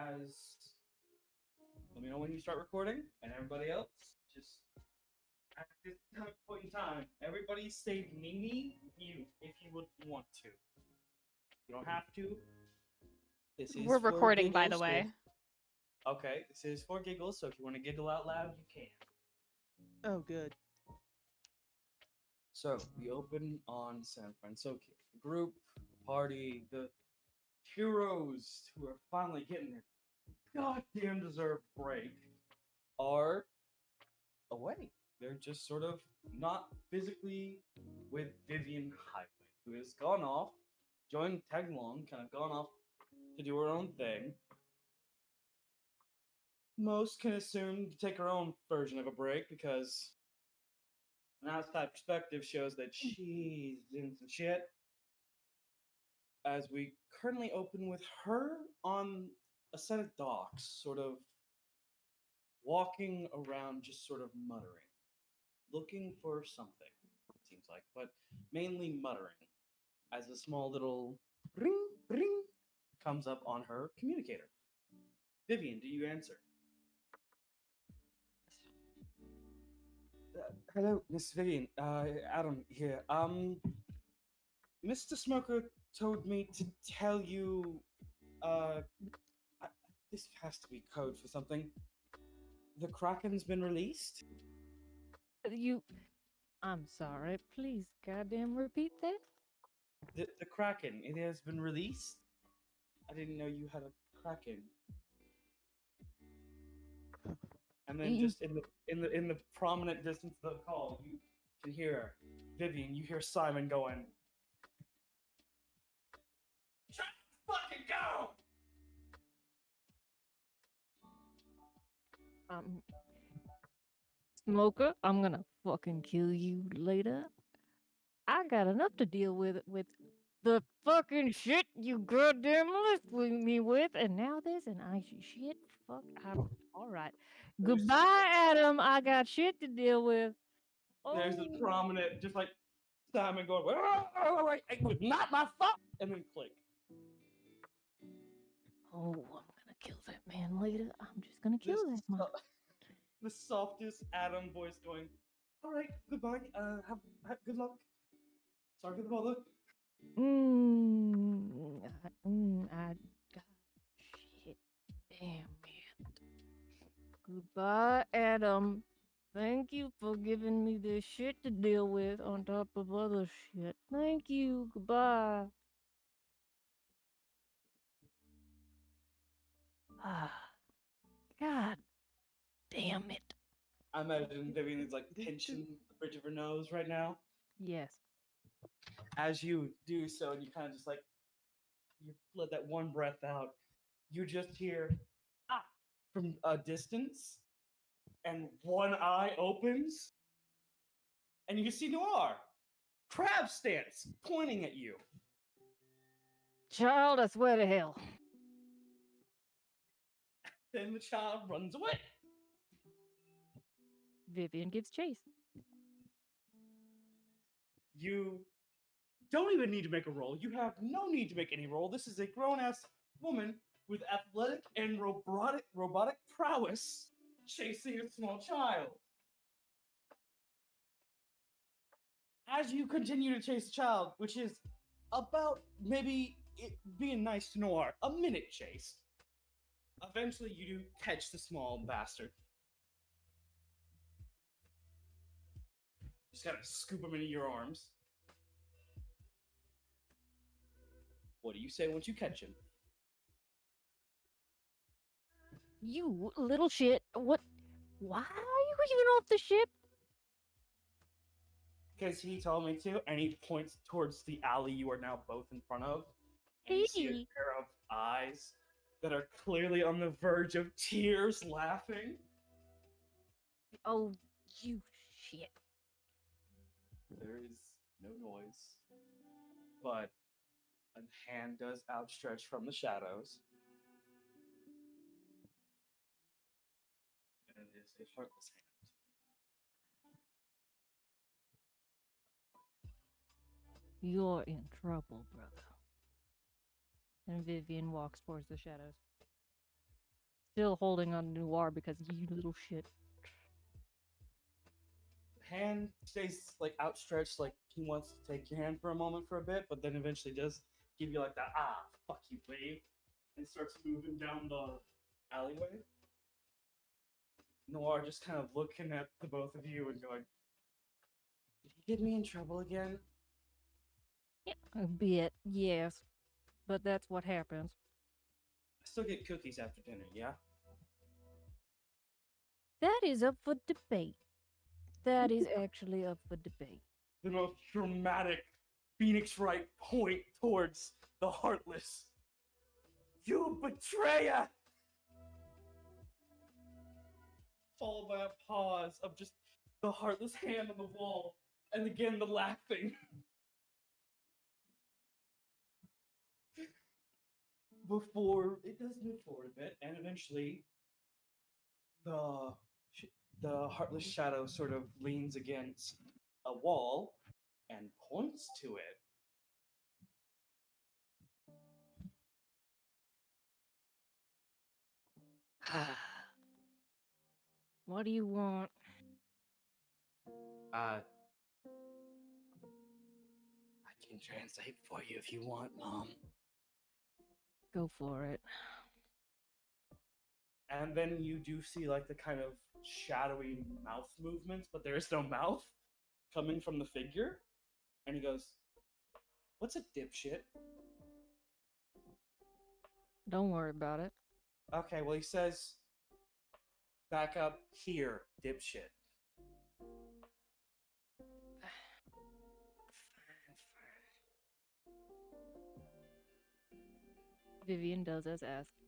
as let me know when you start recording, and everybody else, just at this point in time, everybody save Nini you if you would want to. You don't have to. This is We're for recording, by the giggles. So way. okay, this is for giggles. So if you want to giggle out loud, you can. Oh, good. So we open on San Francisco. The group, the party, the heroes who are finally getting their goddamn deserved break are away. They're just sort of not physically with Vivian Highway, who has gone off, joined tag along, kind of gone off to do her own thing. Most can assume to take her own version of a break because an outside perspective shows that she's doing some shit. As we currently open with her on a set of docks, sort of walking around, just sort of muttering, looking for something, it seems like, but mainly muttering, as a small little ring, ring comes up on her communicator. Vivian, do you answer? Hello, Miss Vivian. Adam here. Mr. Smoker told me to tell you. Uh, this has to be code for something. The Kraken's been released. I'm sorry. Please, goddamn, repeat that. The Kraken. It has been released. I didn't know you had a Kraken. And then You- just in the prominent distance of the call, you can hear Vivian. You hear Simon going, "Just fucking go!" Um, Smoker, I'm gonna fucking kill you later. I got enough to deal with the fucking shit you goddamn left with me with, and now this and shit. Fuck, I'm all right. There's Goodbye, Adam. I got shit to deal with. there's a Oh, prominent, just like Simon going, wait, it was not my fault, and then click. I'm gonna kill that man later. I'm just gonna This kill that man. the softest Adam voice going, all right, goodbye. Have good luck. Sorry for the bother. I got shit. Damn, man. Goodbye, Adam. Thank you for giving me this shit to deal with on top of other shit. Thank you. Goodbye. Ah, God damn it. I imagine Vivian is like pinching the bridge of her nose right now. Yes. As you do so, and you kind of just like you let that one breath out, you just hear ah from a distance, and one eye opens, and you see Noir, crab stance, pointing at you. Child, I swear to hell. Then the child runs away. Vivian gives chase. You don't even need to make a roll. You have no need to make any roll. This is a grown-ass woman with athletic and robotic prowess chasing a small child. As you continue to chase the child, which is about maybe it being nice to Noir, a minute chase. Eventually, you do catch the small bastard. Just gotta scoop him into your arms. What do you say once you catch him? You little shit. What? Why are you even off the ship? Because he told me to, and he points towards the alley you are now both in front of. And you see a Hey. pair of eyes that are clearly on the verge of tears laughing. Oh, you shit. There is no noise, but a hand does outstretch from the shadows. And it is a heartless hand. You're in trouble, brother. And Vivian walks towards the shadows. Still holding on to Noir because you little shit. Hand stays like outstretched, like he wants to take your hand for a moment for a bit, but then eventually does give you like that fuck you wave and starts moving down the alleyway. Noir just kind of looking at the both of you and going, "Did he get me in trouble again?" Yeah, a bit, yes. But that's what happens. I still get cookies after dinner, yeah? That is up for debate. That is actually up for debate. The most dramatic Phoenix Wright point towards the Heartless. You betrayer! Followed by a pause of just the Heartless hand on the wall, and again the laughing. Before it does move forward a bit, and eventually the Heartless shadow sort of leans against a wall and points to it. What do you want? I can translate for you if you want, Mom. Go for it. And then you do see like the kind of shadowy mouth movements, but there is no mouth coming from the figure. And he goes, "What's a dipshit?" Don't worry about it. Okay, well, he says, "Back up here, dipshit." Vivian does as asked.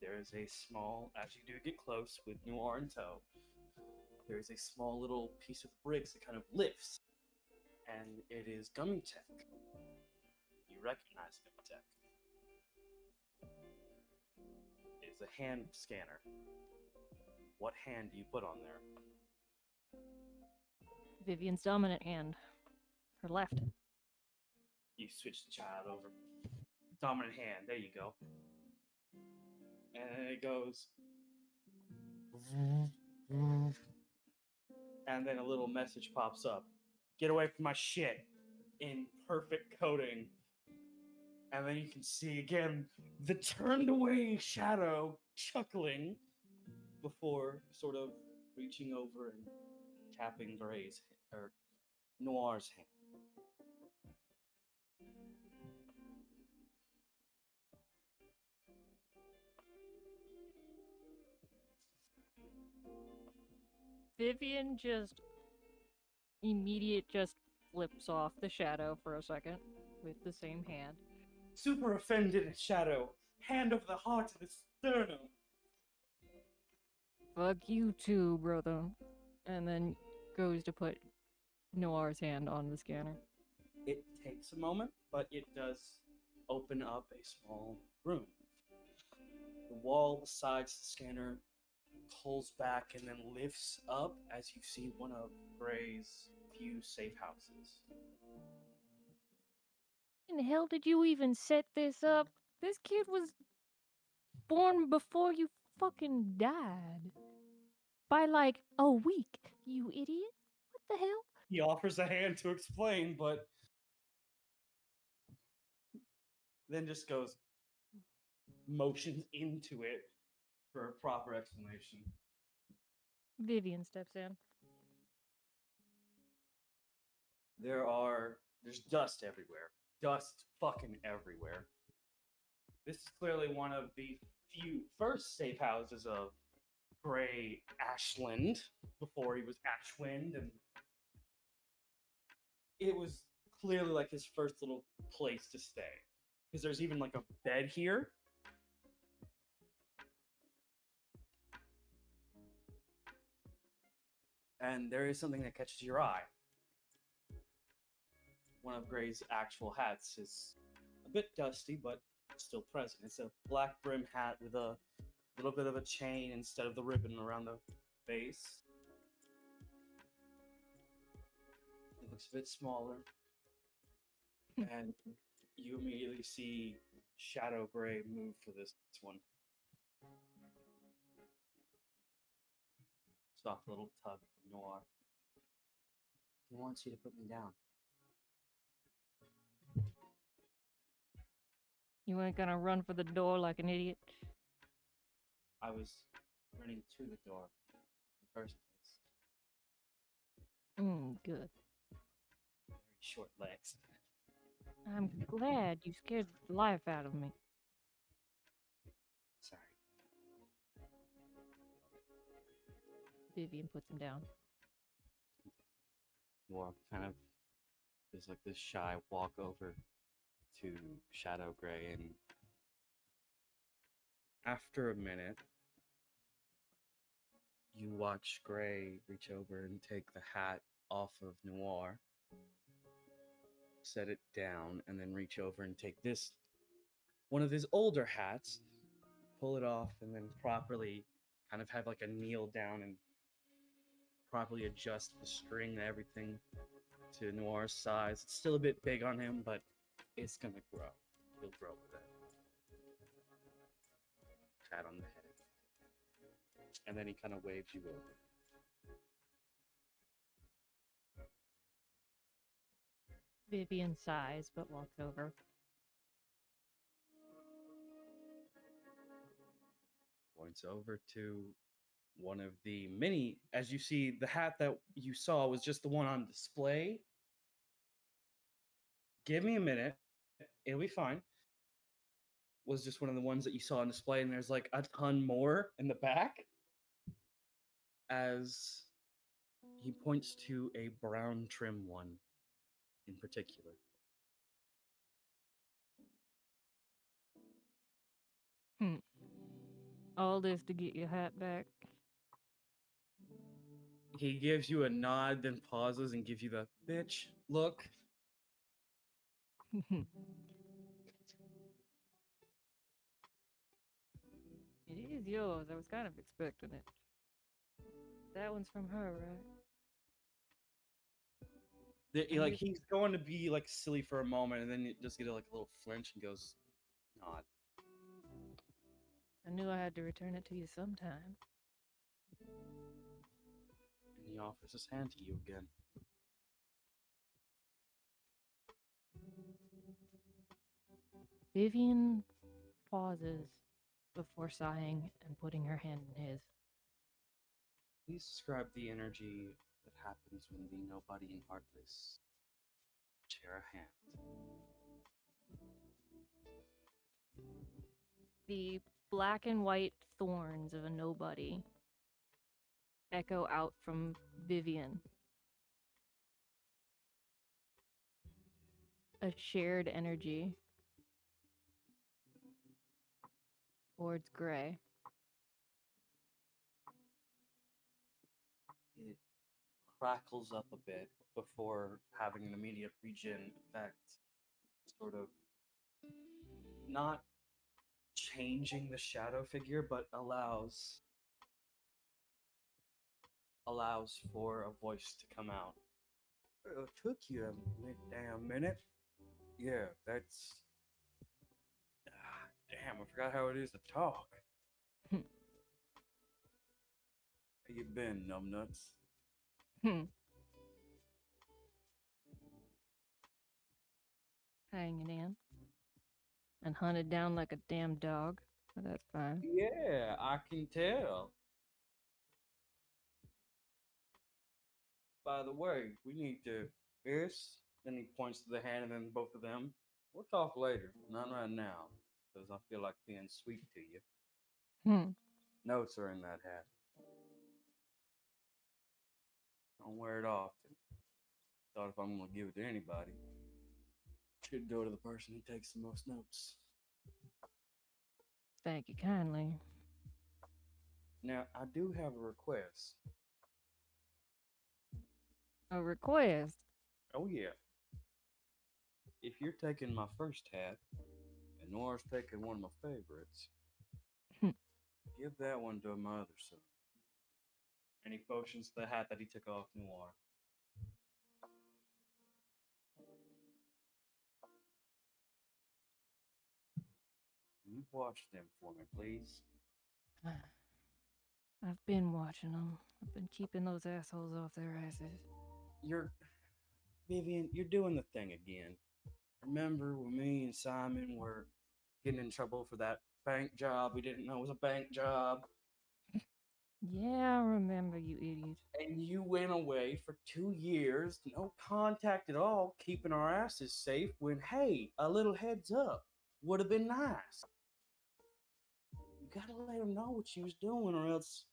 There is a small, as you do get close with Noir in tow, there is a small little piece of bricks that kind of lifts, and it is gummy tech. You recognize gummy tech. It is a hand scanner. What hand do you put on there? Vivian's dominant hand. Her left. You switch the child over. Dominant hand, there you go. And it goes. And then a little message pops up. "Get away from my shit," in perfect coding. And then you can see again the turned away shadow chuckling before sort of reaching over and tapping Gray's or Noir's hand. Vivian just flips off the shadow for a second with the same hand. Super offended shadow, hand over the heart to the sternum. Fuck you too, brother. And then goes to put Noir's hand on the scanner. It takes a moment, but it does open up a small room. The wall besides the scanner pulls back and then lifts up as you see one of Gray's few safe houses. In the hell did you even set this up? This kid was born before you fucking died. By like a week, you idiot. What the hell? He offers a hand to explain, but then just goes, motions into it for a proper explanation. Vivian steps in. There's dust everywhere. Dust fucking everywhere. This is clearly one of the few first safe houses of Gray Ashland before he was Ashwind, and it was clearly like his first little place to stay. Because there's even like a bed here. And there is something that catches your eye. One of Gray's actual hats is a bit dusty, but still present. It's a black brim hat with a little bit of a chain instead of the ribbon around the base. It looks a bit smaller. And you immediately see Shadow Gray move for this one. Soft little tug from Noir. He wants you to put me down. You ain't gonna run for the door like an idiot. I was running to the door in the first place. Good. Very short legs. I'm glad you scared the life out of me. Sorry. Vivian puts him down. Noir kind of does like this shy walk over to Shadow Gray, and after a minute, you watch Gray reach over and take the hat off of Noir, set it down, and then reach over and take this, one of his older hats, pull it off, and then properly kind of have like a kneel down and properly adjust the string and everything to Noir's size. It's still a bit big on him, but it's gonna grow. He'll grow with it. Pat on the head. And then he kind of waves you over. Vivian sighs but walks over. Points over to one of the mini. As you see, the hat that you saw was just the one on display. Give me a minute. It'll be fine. Was just one of the ones that you saw on display, and there's like a ton more in the back. As he points to a brown trim one in particular. All this to get your hat back. He gives you a nod, then pauses and gives you the bitch look. It is yours. I was kind of expecting it. That one's from her, right? Like he's going to be like silly for a moment, and then you just get like a little flinch and goes, nod. I knew I had to return it to you sometime. And he offers his hand to you again. Vivian pauses before sighing and putting her hand in his. Please describe the energy that happens when the nobody and heartless share a hand. The black and white thorns of a nobody echo out from Vivian. A shared energy towards Gray. It crackles up a bit before having an immediate regen effect, sort of not changing the shadow figure, but allows for a voice to come out. It took you a damn minute. Yeah, that's... damn, I forgot how it is to talk. How you been, numbnuts? Hanging in. And hunted down like a damn dog. But that's fine. Yeah, I can tell. By the way, we need to... This, then he points to the hand and then both of them. We'll talk later, not right now, because I feel like being sweet to you. Notes are in that hat. Don't wear it often. Thought if I'm going to give it to anybody, should go to the person who takes the most notes. Thank you kindly. Now, I do have a request. A request? Oh, yeah. If you're taking my first hat, and Nora's taking one of my favorites, give that one to my other son. And he motions to the hat that he took off Noir. You watch them for me, please. I've been watching them. I've been keeping those assholes off their asses. You're Vivian, you're doing the thing again. Remember when me and Simon were getting in trouble for that bank job we didn't know was a bank job? Yeah, I remember, you idiot. And you went away for 2 years, no contact at all, keeping our asses safe when, hey, a little heads up would have been nice. You gotta let them know what you was doing, or else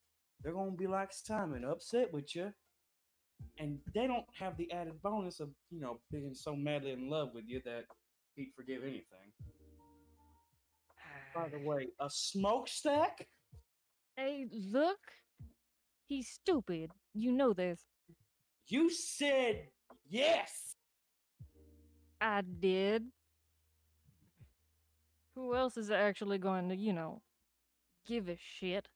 they're gonna be like Simon, upset with you. And they don't have the added bonus of, being so madly in love with you that he'd forgive anything. By the way, a smokestack? Hey, look! He's stupid. You know this. You said yes! I did. Who else is actually going to, give a shit?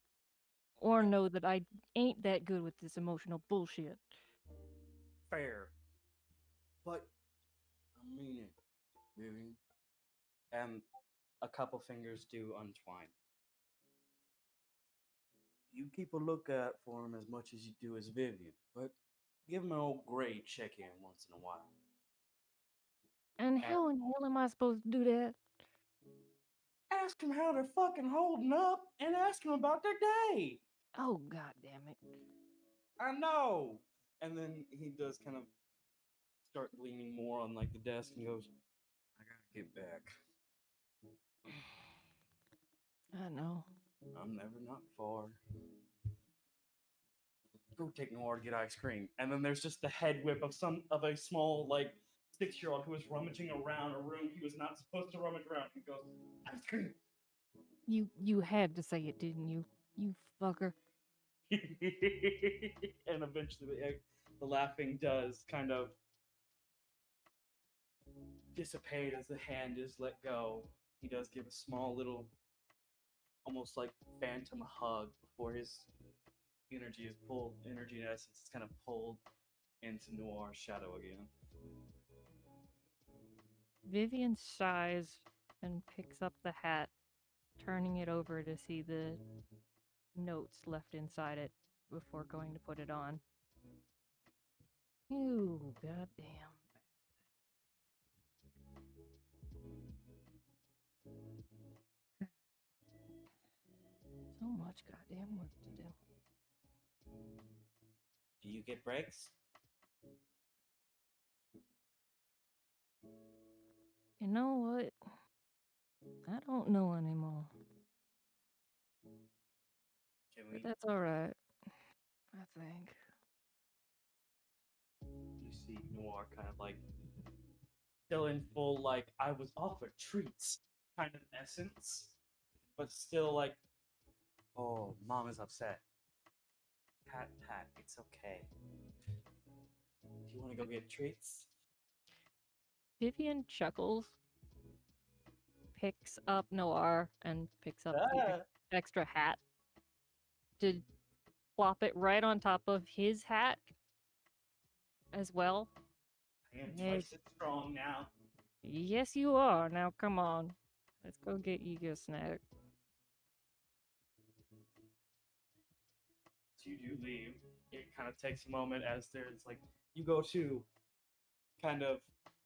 Or know that I ain't that good with this emotional bullshit? Fair. But I mean it, Vivian. And a couple fingers do untwine. You keep a lookout for him as much as you do as Vivian, but give him an old grade check in once in a while. And And how in hell am I supposed to do that? ask him how they're fucking holding up and ask him about their day. Oh, god damn it. I know. And then he does kind of start leaning more on like the desk and goes, I gotta get back. I know. I'm never not far. Go take Noir to get ice cream. And then there's just the head whip of a small, like, 6-year-old who was rummaging around a room he was not supposed to rummage around. He goes, ice cream. You had to say it, didn't you? You fucker. And eventually the laughing does kind of dissipate as the hand is let go. He does give a small little, almost like phantom hug before his energy in essence is kind of pulled into Noir's shadow again. Vivian sighs and picks up the hat, turning it over to see the notes left inside it before going to put it on. You goddamn. So much goddamn work to do. Do you get breaks? You know what? I don't know anymore. Can But we? that's alright. I think. You see Noir kind of like still in full like I was offered treats kind of essence, but still like, oh, mom is upset. Pat, pat, it's okay. Do you want to go get treats? Vivian chuckles, picks up Noir, and picks up the Ah, extra hat to plop it right on top of his hat as well. I am Hey, twice as strong now. yes, you are. Now, come on. Let's go get you a snack. So you do leave. It kind of takes a moment as there's like you go to kind of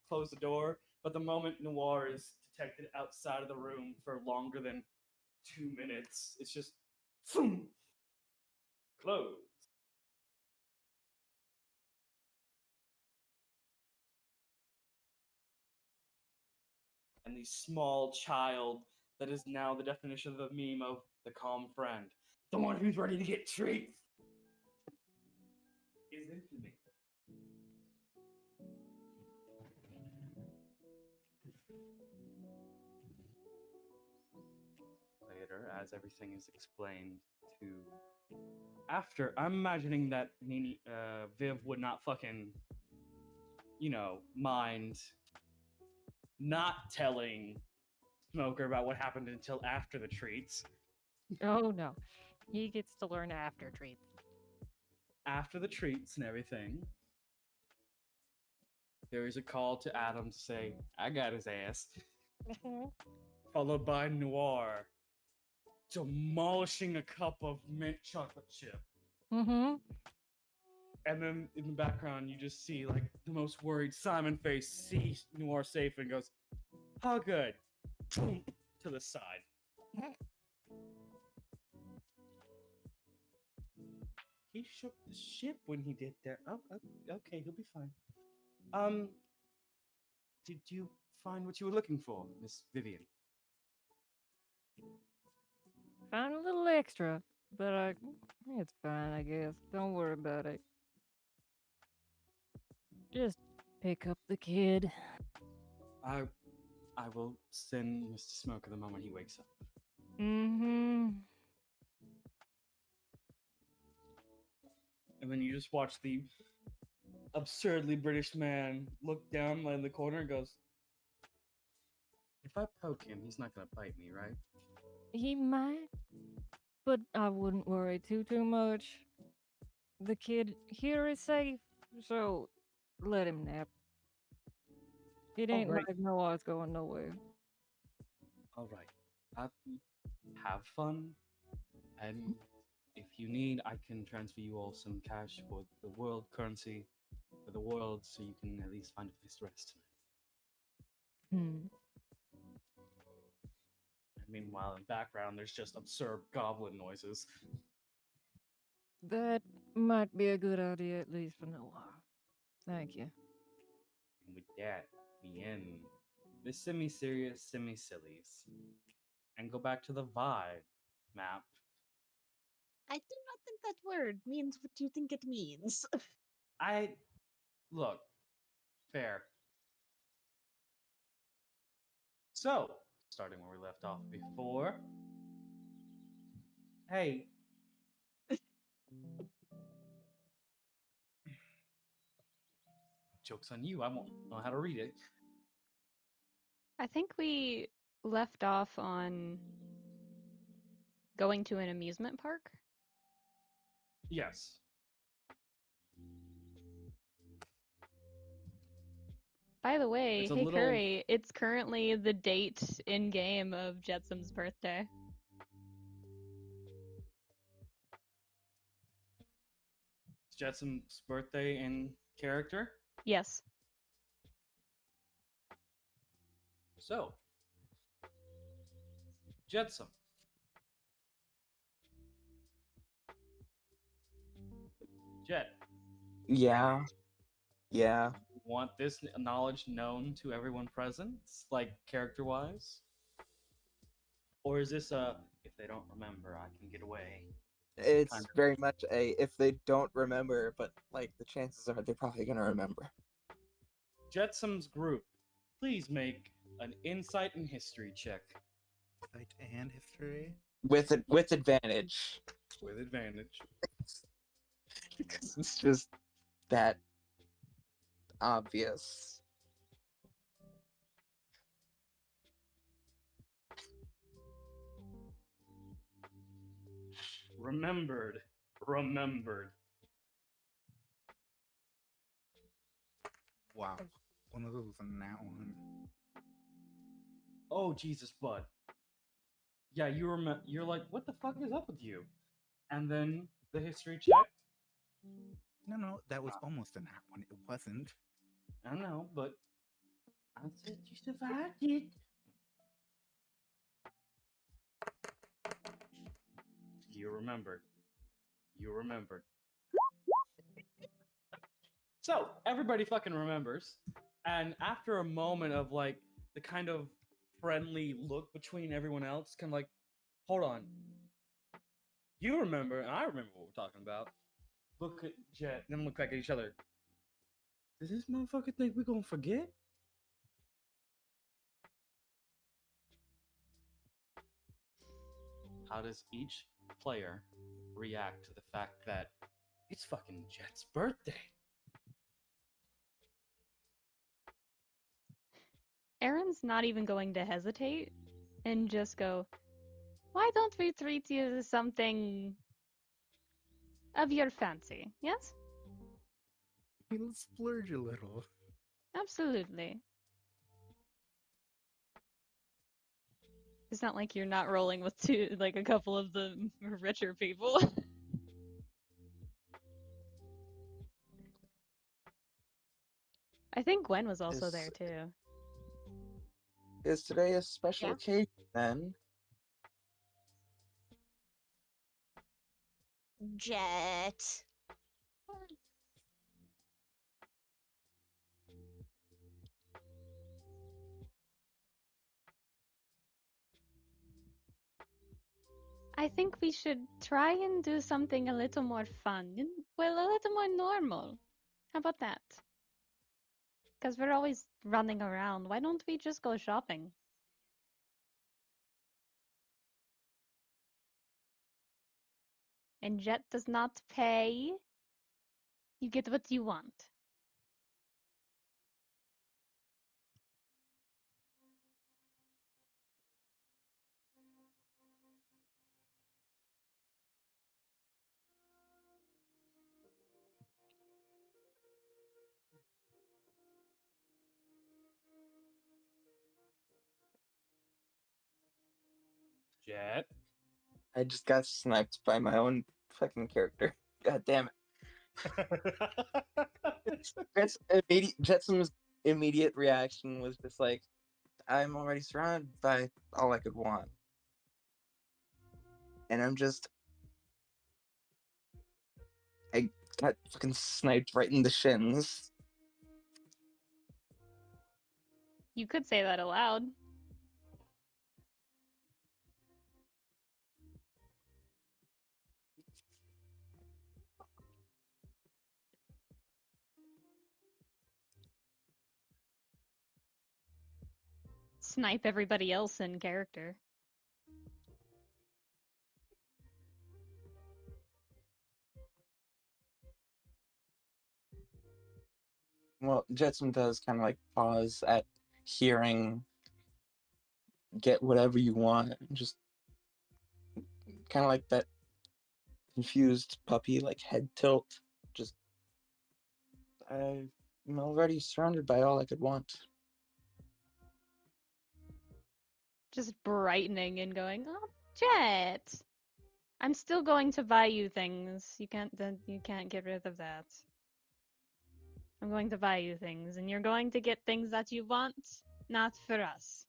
close the door, but the moment Noir is detected outside of the room for longer than 2 minutes, it's just boom, close. And the small child that is now the definition of the meme of the calm friend, the one who's ready to get treats, is into me. Later, as everything is explained to after, I'm imagining that Nini, Viv would not fucking, mind not telling Smoker about what happened until after the treats. Oh, no. He gets to learn after treats. After the treats and everything, there is a call to Adam to say, I got his ass. Followed by Noir. demolishing a cup of mint chocolate chip. Mm-hmm. And then in the background, you just see like the most worried Simon face sees Noir safe and goes, "How good?" To the side. He shook the ship when he did that. Oh, okay, he'll be fine. Did you find what you were looking for, Miss Vivian? Found a little extra, but it's fine, I guess. Don't worry about it. Just pick up the kid. I will send Mr. Smoker the moment he wakes up. Mm-hmm. And then you just watch the absurdly British man look down in the corner and goes, "If I poke him, he's not gonna bite me, right?" He might, but I wouldn't worry too much. The kid here is safe, so let him nap. It All ain't right. like Noah's going nowhere. All right. Uh, have fun, and if you need, I can transfer you all some cash for the world currency for the world, so you can at least find a place to rest tonight. Hmm. And meanwhile, in the background, there's just absurd goblin noises. That might be a good idea, at least for Noah. Thank you. And with that, we end the semi-serious, semi-sillies, and go back to the vibe map. I do not think that word means what you think it means. I look fair. So, starting where we left off before. Hey. Joke's on you. I won't know how to read it. I think we left off on going to an amusement park. Yes. By the way, It's a hey little- Kuri, it's currently the date in game of Jetsum's birthday. It's Jetsum's birthday in character. Yes. So, Jetsum. Jet, Yeah. Yeah. want this knowledge known to everyone present, like character-wise? Or is this a, if they don't remember, I can get away? It's Kind of. very much a if they don't remember, but like the chances are they're probably gonna remember. Jetsum's group, please make an insight and history check Insight and history. With advantage. with advantage. Because it's just that obvious. Remembered. Wow. One of those on that one. Oh, Jesus, bud. Yeah, you're like, what the fuck is up with you? And then the history check. No, that was almost a nat one. It wasn't. I know, but I said you survived it. You remembered. So everybody fucking remembers, and after a moment of like the kind of friendly look between everyone else, kind of like, hold on, you remember, and I remember what we're talking about. Look at Jet, and then look back at each other. Does this motherfucker think we're gonna forget? How does each player react to the fact that it's fucking Jet's birthday? Aaron's not even going to hesitate and just go, why don't we treat you as something of your fancy? Yes? He'll splurge a little. Absolutely. It's not like you're not rolling with a couple of the richer people. I think Gwen was also there too. Is today a special Yeah. occasion then? Jet. I think we should try and do something a little more fun. Well, a little more normal. How about that? Because we're always running around. Why don't we just go shopping? And Jet does not pay. You get what you want. Jet. I just got sniped by my own fucking character. God damn it. Jetson's immediate reaction was just like, I'm already surrounded by all I could want. And I got fucking sniped right in the shins. You could say that aloud. Snipe everybody else in character. Well, Jetson does kind of like pause at hearing get whatever you want. Just kind of like that confused puppy, like head tilt. Just, I'm already surrounded by all I could want. Just brightening and going, oh, Jet! I'm still going to buy you things. You can't get rid of that. I'm going to buy you things, and you're going to get things that you want, not for us.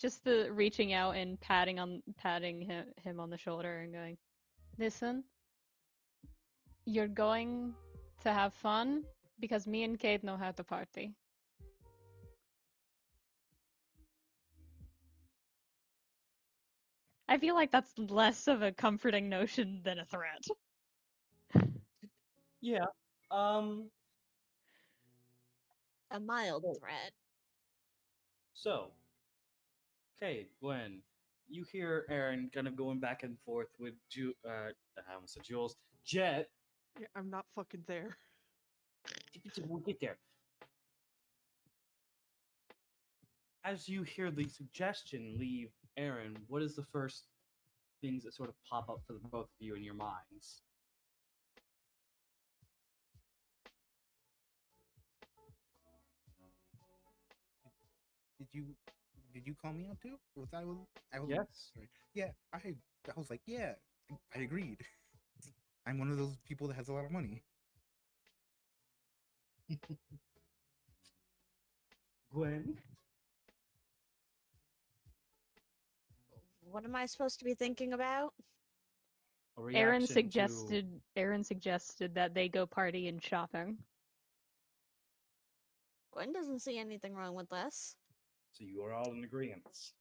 Just the reaching out and patting him on the shoulder and going, listen, you're going to have fun because me and Cayde know how to party. I feel like that's less of a comforting notion than a threat. Yeah. A mild Oh. threat. So, okay, Gwen, you hear Aaron kind of going back and forth with I almost said Jules. Jet. Yeah, I'm not fucking there. We'll get there. As you hear the suggestion leave Aaron, what is the first things that sort of pop up for the both of you in your minds? Did you call me out too? I was Yes. sorry. Yeah, I was like, yeah, I agreed. I'm one of those people that has a lot of money. Gwen? What am I supposed to be thinking about? A Aaron reaction to... suggested that they go party and shopping. Gwen doesn't see anything wrong with this. So you are all in agreement.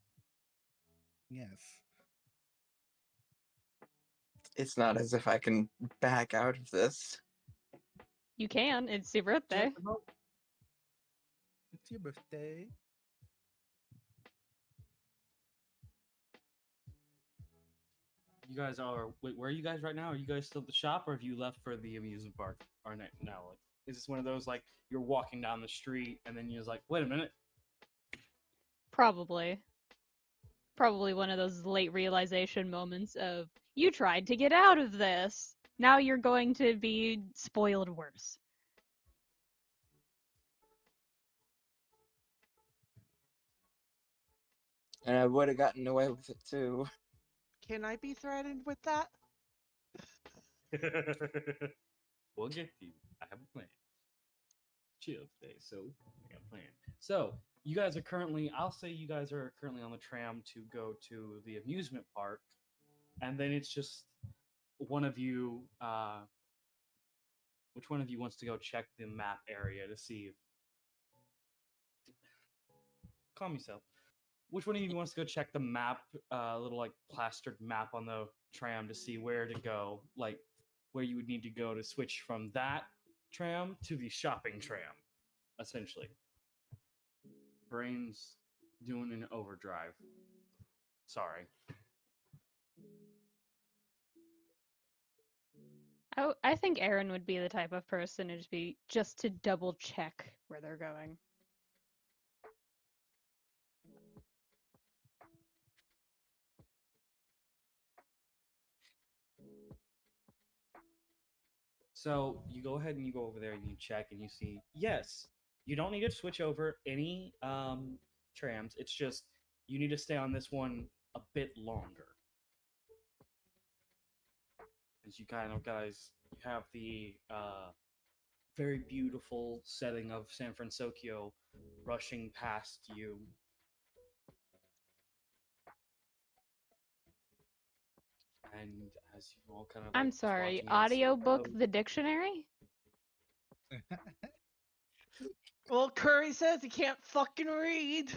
Yes. It's not as if I can back out of this. You can, it's your birthday. Jet, It's your birthday. you guys are... Wait, where are you guys right now? Are you guys still at the shop, or have you left for the amusement park? Or no, like, is this one of those, like, you're walking down the street, and then you're just like, wait a minute. Probably. Probably one of those late realization moments of, you tried to get out of this. Now you're going to be spoiled worse. And I would have gotten away with it too. Can I be threatened with that? We'll get to you. I have a plan. Chill today, so I got a plan. So you guys are currently, I'll say you guys are currently on the tram to go to the amusement park, and then it's just one of you. Which one of you wants to go check the map area to see if? Calm yourself. Which one of you wants to go check the map, little like plastered map on the tram to see where to go, like where you would need to go to switch from that tram to the shopping tram, essentially. Brain's doing an overdrive. Sorry. I think Aaron would be the type of person to be just to double check where they're going. So you go ahead and you go over there and you check and you see, yes, you don't need to switch over any trams. It's just you need to stay on this one a bit longer. As you kind of guys, you have the very beautiful setting of San Francisco rushing past you. And as you all kind of like I'm sorry, walking in audiobook slow- the dictionary? Well, Curry says he can't fucking read.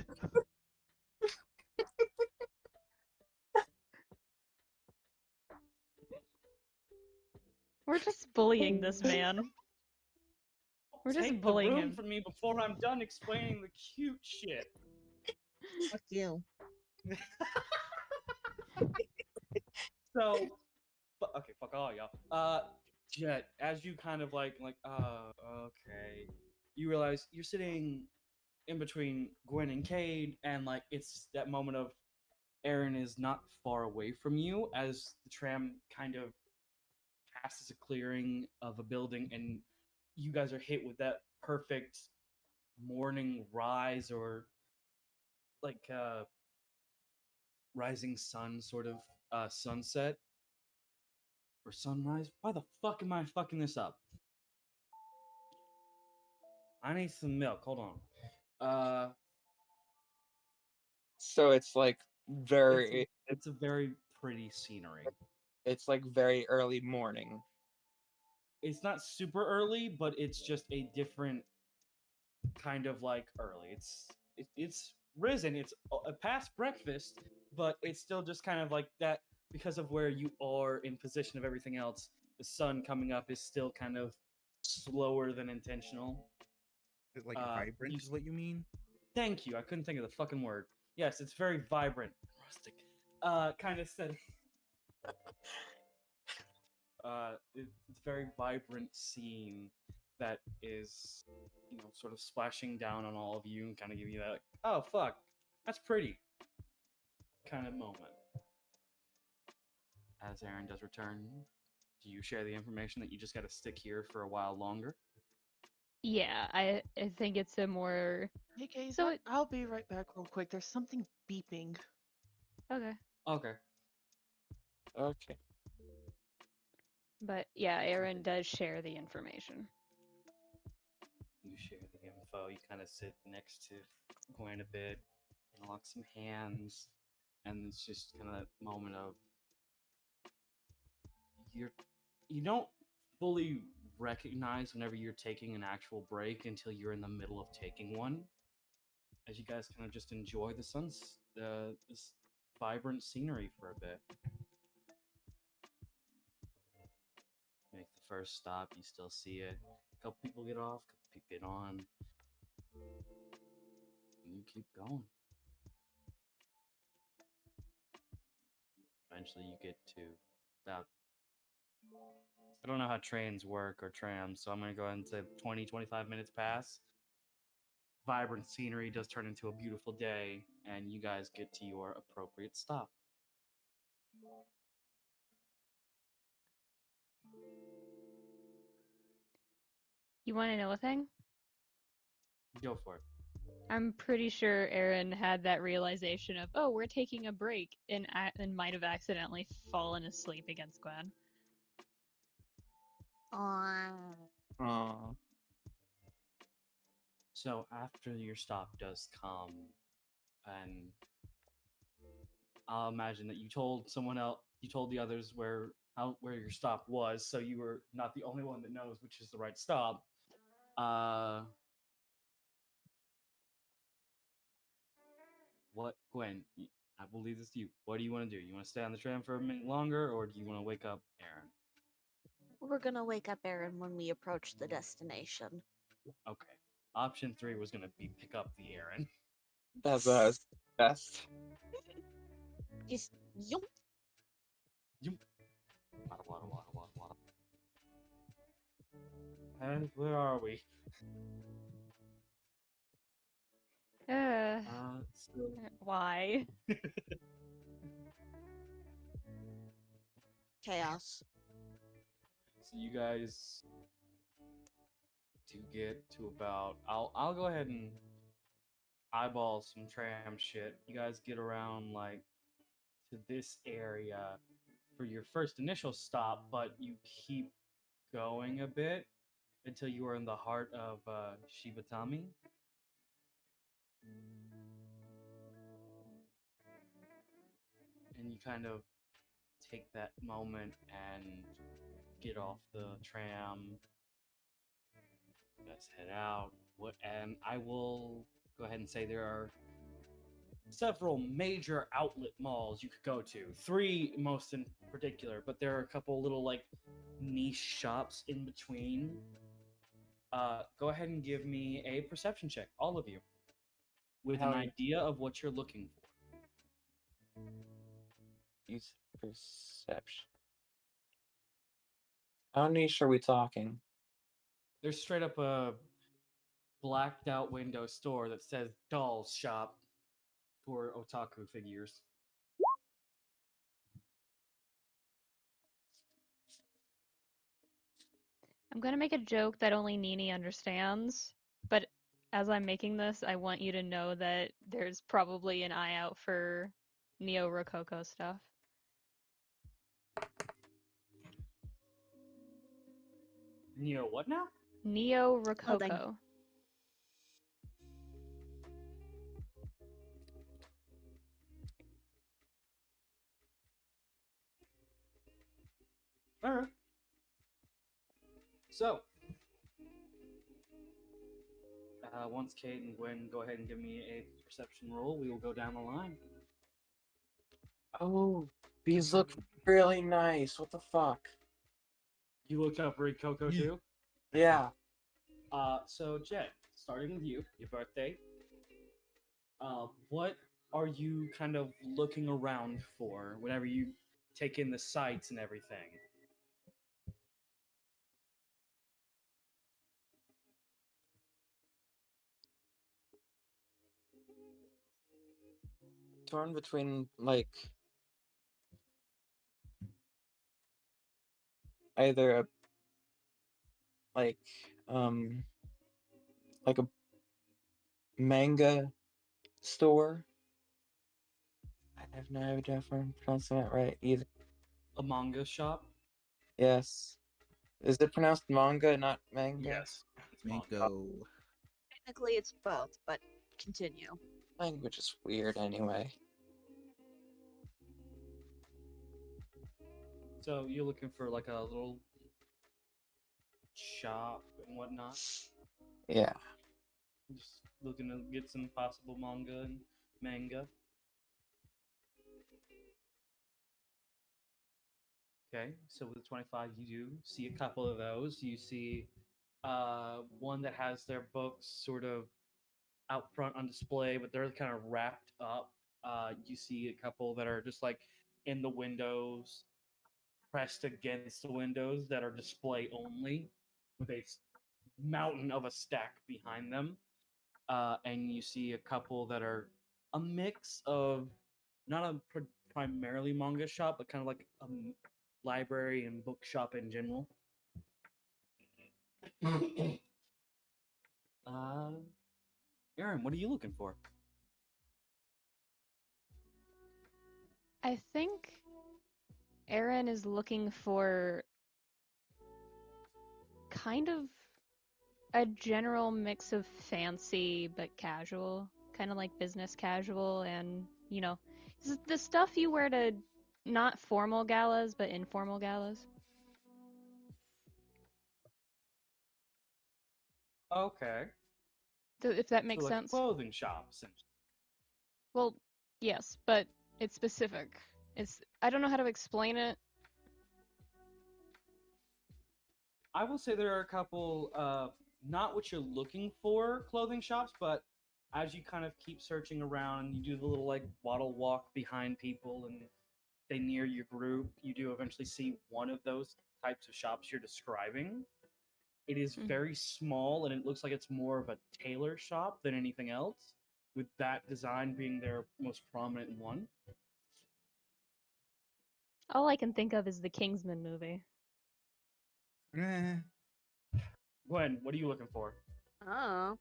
We're just bullying this man. We're just Take the bullying room him. from me before I'm done explaining the cute shit. Fuck you. So, okay, fuck all y'all. Jet, as you kind of okay, you realize you're sitting in between Gwen and Cade, and like it's that moment of Aaron is not far away from you as the tram kind of passes a clearing of a building, and you guys are hit with that perfect morning rise or like rising sun sort of sunset or sunrise. Why the fuck am I fucking this up? I need some milk. Hold on. So it's like very, It's a very pretty scenery. it's like very early morning. It's not super early, but it's just a different kind of like early. It's risen. It's past breakfast, but it's still just kind of like that because of where you are in position of everything else. The sun coming up is still kind of slower than intentional. Like Uh, vibrant you- is what you mean? Thank you. I couldn't think of the fucking word. Yes, it's very vibrant, rustic, kind of setting. It's a very vibrant scene that is, sort of splashing down on all of you and kind of giving you that, like, oh fuck, that's pretty, kind of moment. As Aaron does return, do you share the information that you just got to stick here for a while longer? Yeah, I think it's a more Hey, guys, So it- I'll be right back real quick. There's something beeping. okay. Okay. Okay. But yeah, Aaron does share the information. You share the info. You kind of sit next to Gwen a bit, lock some hands, and it's just kind of that moment of you don't fully recognize whenever you're taking an actual break until you're in the middle of taking one. As you guys kind of just enjoy this vibrant scenery for a bit. Make the first stop, you still see it. A couple people get off, a couple people get on. And you keep going. Eventually you get to about, I don't know how trains work or trams, so I'm going to go ahead and say 20, 25 minutes pass. Vibrant scenery does turn into a beautiful day, and you guys get to your appropriate stop. You want to know a thing? Go for it. I'm pretty sure Aaron had that realization of, oh, we're taking a break, and might have accidentally fallen asleep against Gwen. Aw. So after your stop does come, and I'll imagine that you told someone else, you told the others where your stop was, so you were not the only one that knows which is the right stop. What, Gwen? I will leave this to you. What do you want to do? You want to stay on the tram for a minute longer, or do you want to wake up Aaron? We're gonna wake up Aaron when we approach the destination. Okay. Option 3 was going to be pick up the Aaron. That's best. Just yum. Wada. And where are we? So Why? Chaos. So you guys do get to about. I'll go ahead and eyeball some tram shit. You guys get around like to this area for your first initial stop, but you keep going a bit until you are in the heart of Shibatami. And you kind of take that moment and get off the tram. You guys head out. And I will go ahead and say there are several major outlet malls you could go to. 3 most in particular, but there are a couple little like niche shops in between. Go ahead and give me a perception check, all of you, with an idea of what you're looking for. Use perception. How niche are we talking? There's straight up a blacked out window store that says Dolls Shop for otaku figures. I'm gonna make a joke that only Nini understands, but as I'm making this, I want you to know that there's probably an eye out for Neo Rococo stuff. Neo, what now? Neo Rococo. Alright. So, once Cayde and Gwen go ahead and give me a perception roll, we will go down the line. Oh, these look really nice. What the fuck? You looked up Rococo too? Yeah. So Jet, starting with you, your birthday. What are you kind of looking around for whenever you take in the sights and everything? Torn between like either a like a manga store. I have no idea if I'm pronouncing that right either. A manga shop? Yes. Is it pronounced manga, not manga? Yes. It's manga. Mango. Technically, it's both, but continue. Language is weird anyway. So you're looking for like a little shop and whatnot? Yeah. Just looking to get some possible manga and manga. Okay, so with the 25, you do see a couple of those. You see one that has their books sort of out front on display, but they're kind of wrapped up. You see a couple that are just like in the windows, pressed against the windows that are display only, with a mountain of a stack behind them. And you see a couple that are a mix of not a primarily manga shop, but kind of like a library and bookshop in general. All Aaron, what are you looking for? I think Aaron is looking for kind of a general mix of fancy but casual, kind of like business casual, and the stuff you wear to not formal galas but informal galas. Okay. If that So makes like a sense. clothing shop, essentially. Well, yes, but it's specific. I don't know how to explain it. I will say there are a couple, not what you're looking for clothing shops, but as you kind of keep searching around, you do the little like waddle walk behind people and stay near your group. You do eventually see one of those types of shops you're describing. It is Mhm. very small and it looks like it's more of a tailor shop than anything else, with that design being their most prominent one. All I can think of is the Kingsman movie. Eh, Gwen, what are you looking for? Oh.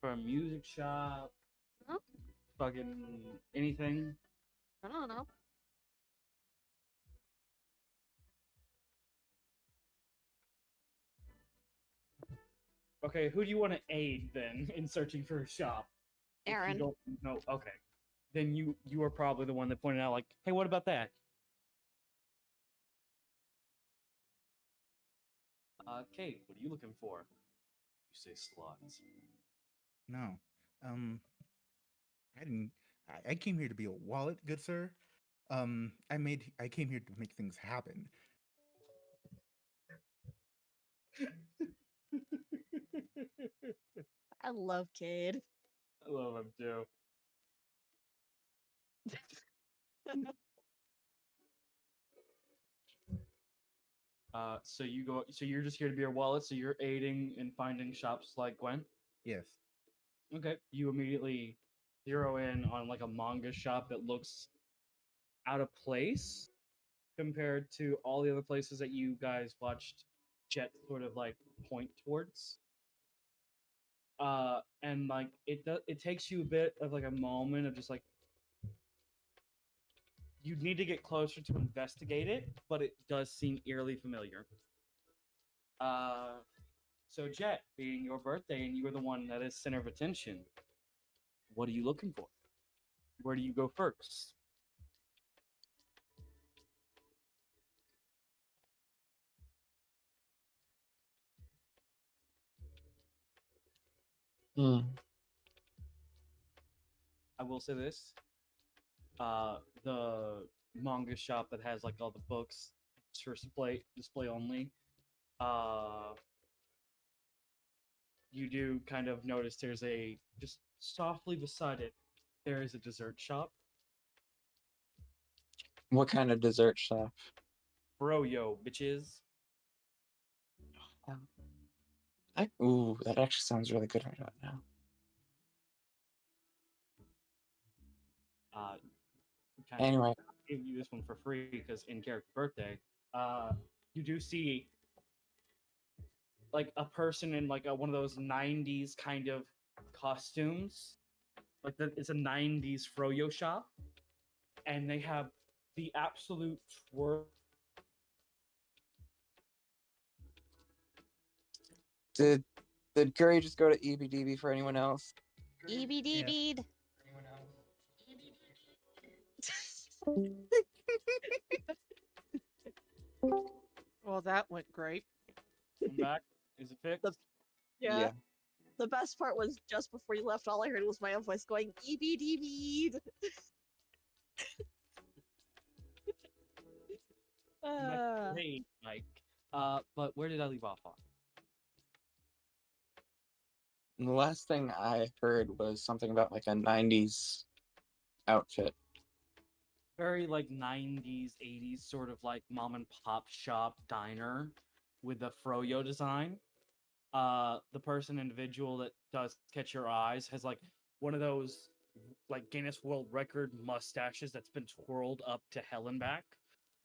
For a music shop? Huh? Fucking anything? I don't know. Okay, who do you want to aid then in searching for a shop? If you Aaron. don't know, okay, then you are probably the one that pointed out like, hey, what about that? Kate, what are you looking for? You say slots. no. I didn't. I came here to be a wallet, good sir. I came here to make things happen. I love Cade. I love him too. So you go. So you're just here to be your wallet. So you're aiding in finding shops like Gwen. Yes. Okay. You immediately zero in on like a manga shop that looks out of place compared to all the other places that you guys watched Jet sort of like point towards. And like it takes you a bit of like a moment of just like you need to get closer to investigate it, but it does seem eerily familiar. Uh, so Jet, being your birthday and you are the one that is center of attention, what are you looking for? Where do you go first? Hmm. I will say this: the manga shop that has like all the books for display only. Uh, you do kind of notice there's a just softly beside it. There is a dessert shop. What kind of dessert shop? Froyo, bitches. Ooh, that actually sounds really good right now. Uh, kind of Anyway, give you this one for free because in character birthday, you do see like a person in like one of those '90s kind of costumes. Like it's a '90s froyo shop, and they have the absolute twirl. did did Curry just go to EBDB for anyone else? EBDB'd. Well, that went great. Come back. Is it fixed? Yeah. The best part was just before you left, all I heard was my own voice going, EBDB'd. That's great, Mike. But where did I leave off on? And the last thing I heard was something about like a '90s outfit. Very like '90s, '80s sort of like mom and pop shop diner with the froyo design. The individual that does catch your eyes has like one of those like Guinness World Record mustaches that's been twirled up to hell and back,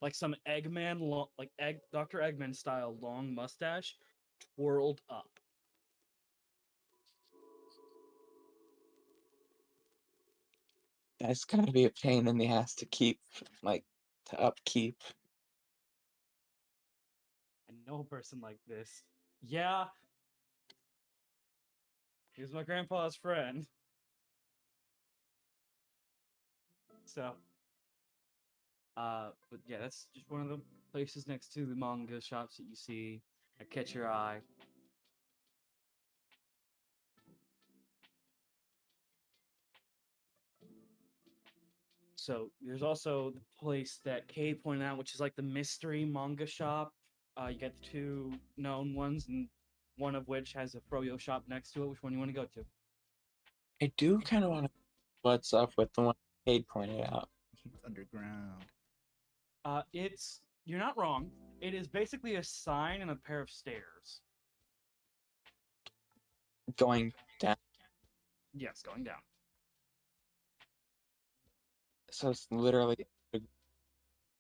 like some Eggman, like Dr. Eggman style long mustache, twirled up. That's gotta be a pain in the ass to keep, like, to upkeep. I know a person like this. Yeah. He was my grandpa's friend. So, but yeah, that's just one of the places next to the manga shops that you see that catch your eye. So there's also the place that Cayde pointed out, which is like the mystery manga shop. You get the two known ones, and one of which has a froyo shop next to it. Which one you want to go to? I do kind of want to what's up with the one Cade pointed out. It's underground. It's you're not wrong. It is basically a sign and a pair of stairs. Going down. Yes, going down. So it's literally a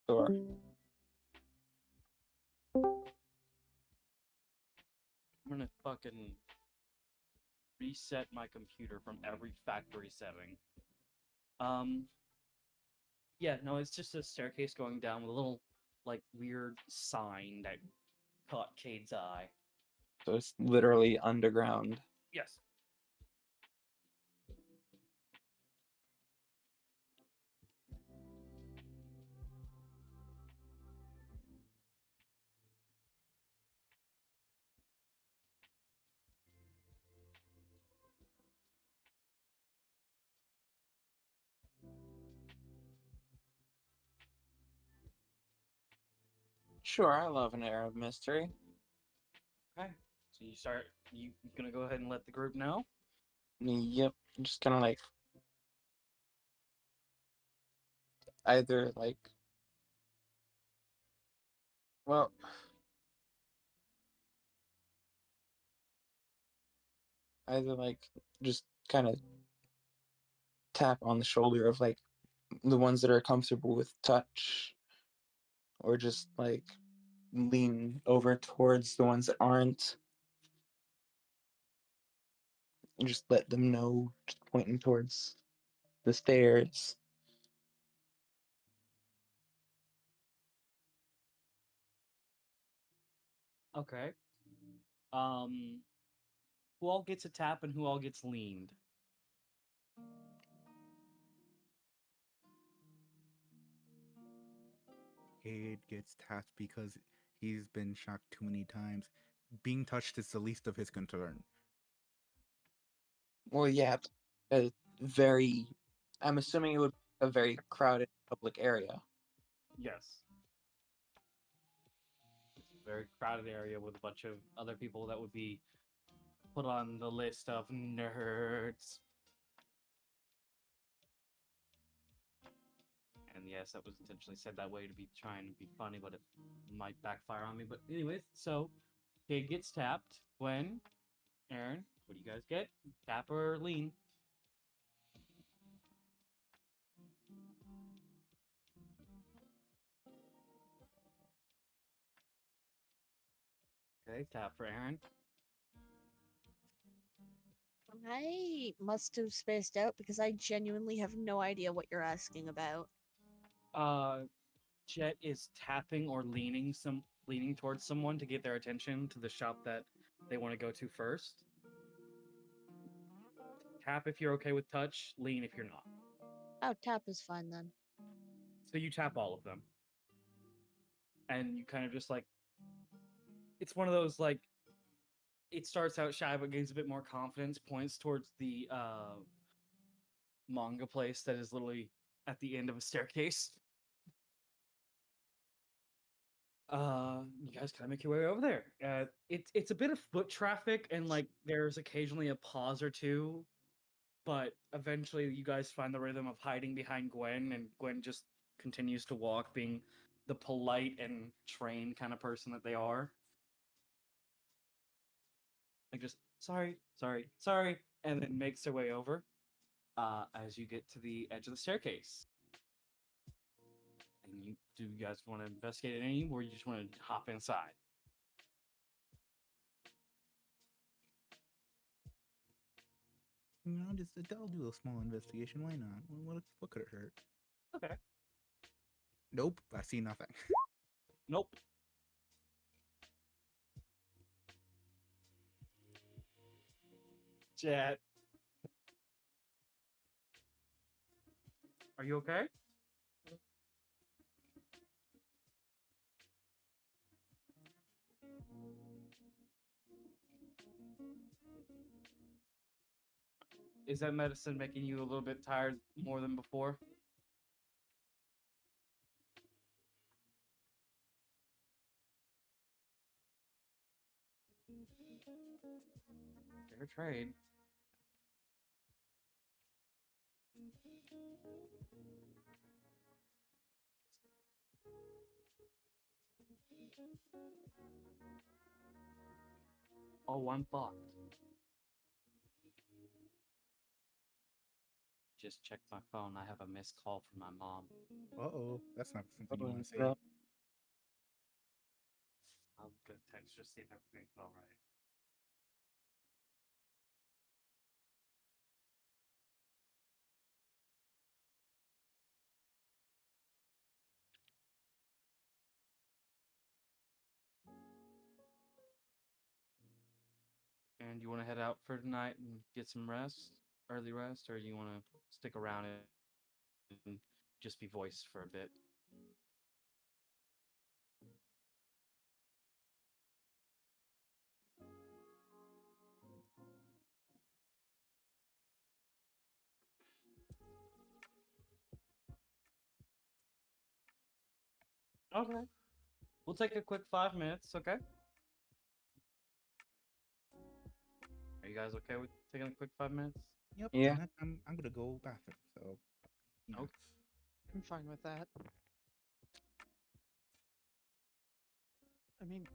door. I'm gonna fucking reset my computer from every factory setting. Yeah, no, it's just a staircase going down with a little, like, weird sign that caught Cade's eye. So it's literally underground. Yes. Sure, I love an air of mystery. Okay. So you gonna go ahead and let the group know? Yep, just kind of like either like, well, either like just kind of tap on the shoulder of like the ones that are comfortable with touch, or just like lean over towards the ones that aren't, and just let them know, just pointing towards the stairs. Okay. Um, who all gets a tap and who all gets leaned? Cade gets tapped because he's been shocked too many times. Being touched is the least of his concern. Well, yeah, a very. I'm assuming it would be a very crowded public area. Yes. It's a very crowded area with a bunch of other people that would be put on the list of nerds. And yes, that was intentionally said that way to be trying to be funny, but it might backfire on me. But anyways, so Kid gets tapped. Gwen, Aaron, what do you guys get? Tap or lean? Okay, tap for Aaron. I must have spaced out because I genuinely have no idea what you're asking about. Jet is tapping or leaning towards someone to get their attention to the shop that they want to go to first. Tap if you're okay with touch, lean if you're not. Oh, tap is fine then. So you tap all of them. And you kind of just like it's one of those like it starts out shy but gains a bit more confidence, points towards the manga place that is literally at the end of a staircase. You guys kind of make your way over there. It's a bit of foot traffic and like there's occasionally a pause or two, but eventually you guys find the rhythm of hiding behind Gwen, and Gwen just continues to walk, being the polite and trained kind of person that they are. Like just sorry, and then makes their way over. As you get to the edge of the staircase. And you guys want to investigate it any, or you just want to hop inside? I'll do a small investigation. Why not? What could it hurt? Okay. Nope, I see nothing. Nope. Jet. Are you okay? Is that medicine making you a little bit tired more than before? Fair trade. Oh, I'm fucked. Just checked my phone. I have a missed call from my mom. Uh-oh, that's not something you want to Well, say. I'm gonna text her, see if everything's alright. And you want to head out for tonight and get some rest, early rest, or you want to stick around and just be voice for a bit? Okay. We'll take a quick 5 minutes, okay? Are you guys okay with taking a quick 5 minutes? Yep. Yeah. And I'm gonna go bathroom. So. Yeah. Okay. I'm fine with that. I mean,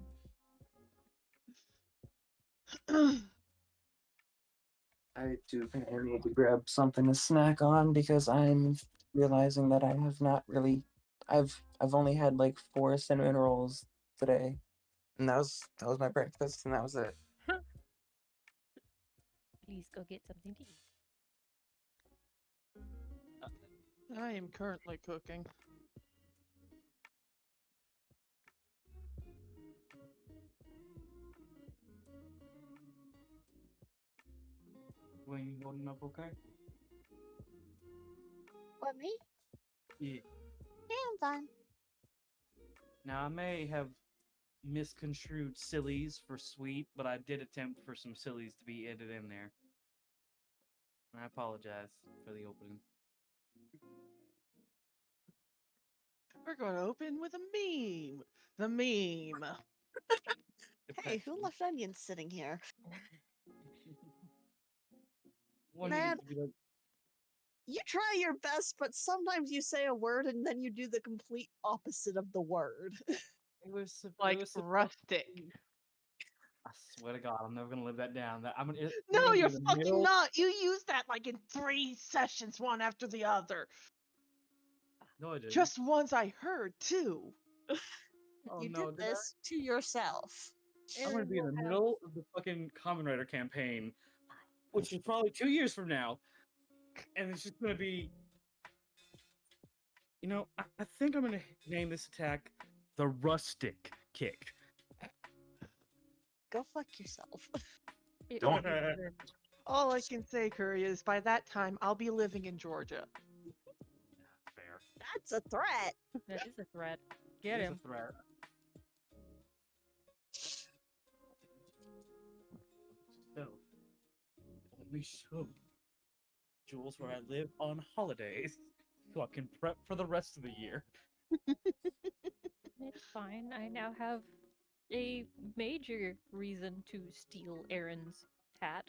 I do think I need to grab something to snack on because I'm realizing that I have not really. I've only had like 4 cinnamon rolls today, and that was my breakfast, and that was it. Please go get something to eat. I am currently cooking. Wayne, you holding up okay? What, me? Yeah. Yeah, I'm fine. Now, I may have misconstrued sillies for sweet, but I did attempt for some sillies to be added in there. I apologize for the opening. We're going to open with a meme. The meme. Hey, who Depression. left onions sitting here? One Man, needs to be like, you try your best, but sometimes you say a word and then you do the complete opposite of the word. it Like was rustic. I swear to God, I'm never gonna live that down. That we're No, gonna be you're in the fucking middle. not. You use that like in 3 sessions, one after the other. No, I didn't. Just ones I heard, too. Oh You no, did did this to yourself. I'm gonna Aaron be in will the have middle of the fucking Common Writer campaign, which is probably 2 years from now, and it's just gonna be. I think I'm gonna name this attack the Rustic Kick. Go fuck yourself. it Don't. will be better. All I can say, Curry, is by that time I'll be living in Georgia. Fair. That's a threat. That is a threat. Get It is him. a threat. So, only show Jules where I live on holidays, so I can prep for the rest of the year. It's fine. I now have a major reason to steal Aaron's hat.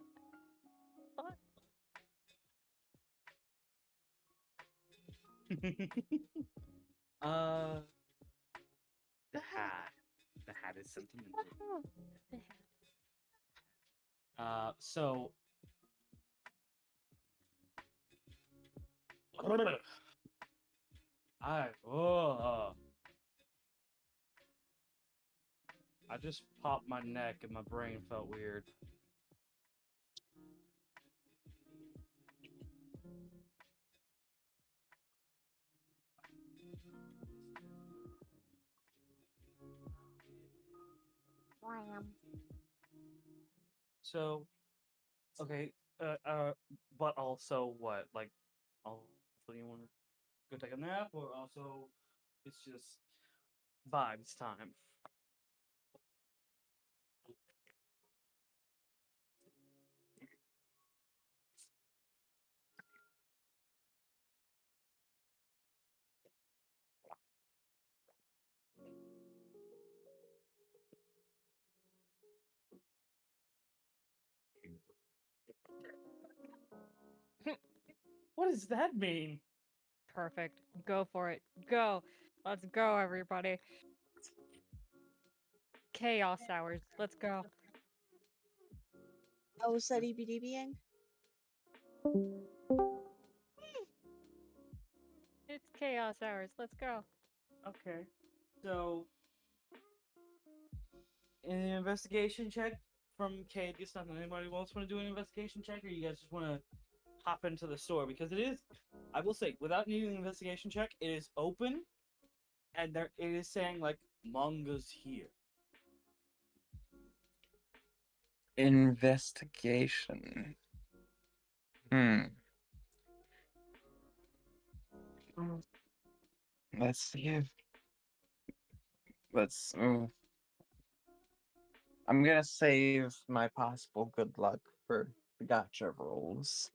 But uh, the hat. The hat is sentimental. the hat. So I I just popped my neck and my brain felt weird. So, okay, but also what? Like, also you want to go take a nap, or also it's just vibes time. What does that mean? Perfect. Go for it. Go. Let's go, everybody. Chaos hours. Let's go. Oh, was that EBDBing? It's chaos hours. Let's go. Okay, so an investigation check from Cade. It's not that anybody else want to do an investigation check, or you guys just want to hop into the store because it is. I will say, without needing an investigation check, it is open, and there it is saying like manga's here. Investigation. Hmm. Let's see if let's. I'm gonna save my possible good luck for the gotcha rolls.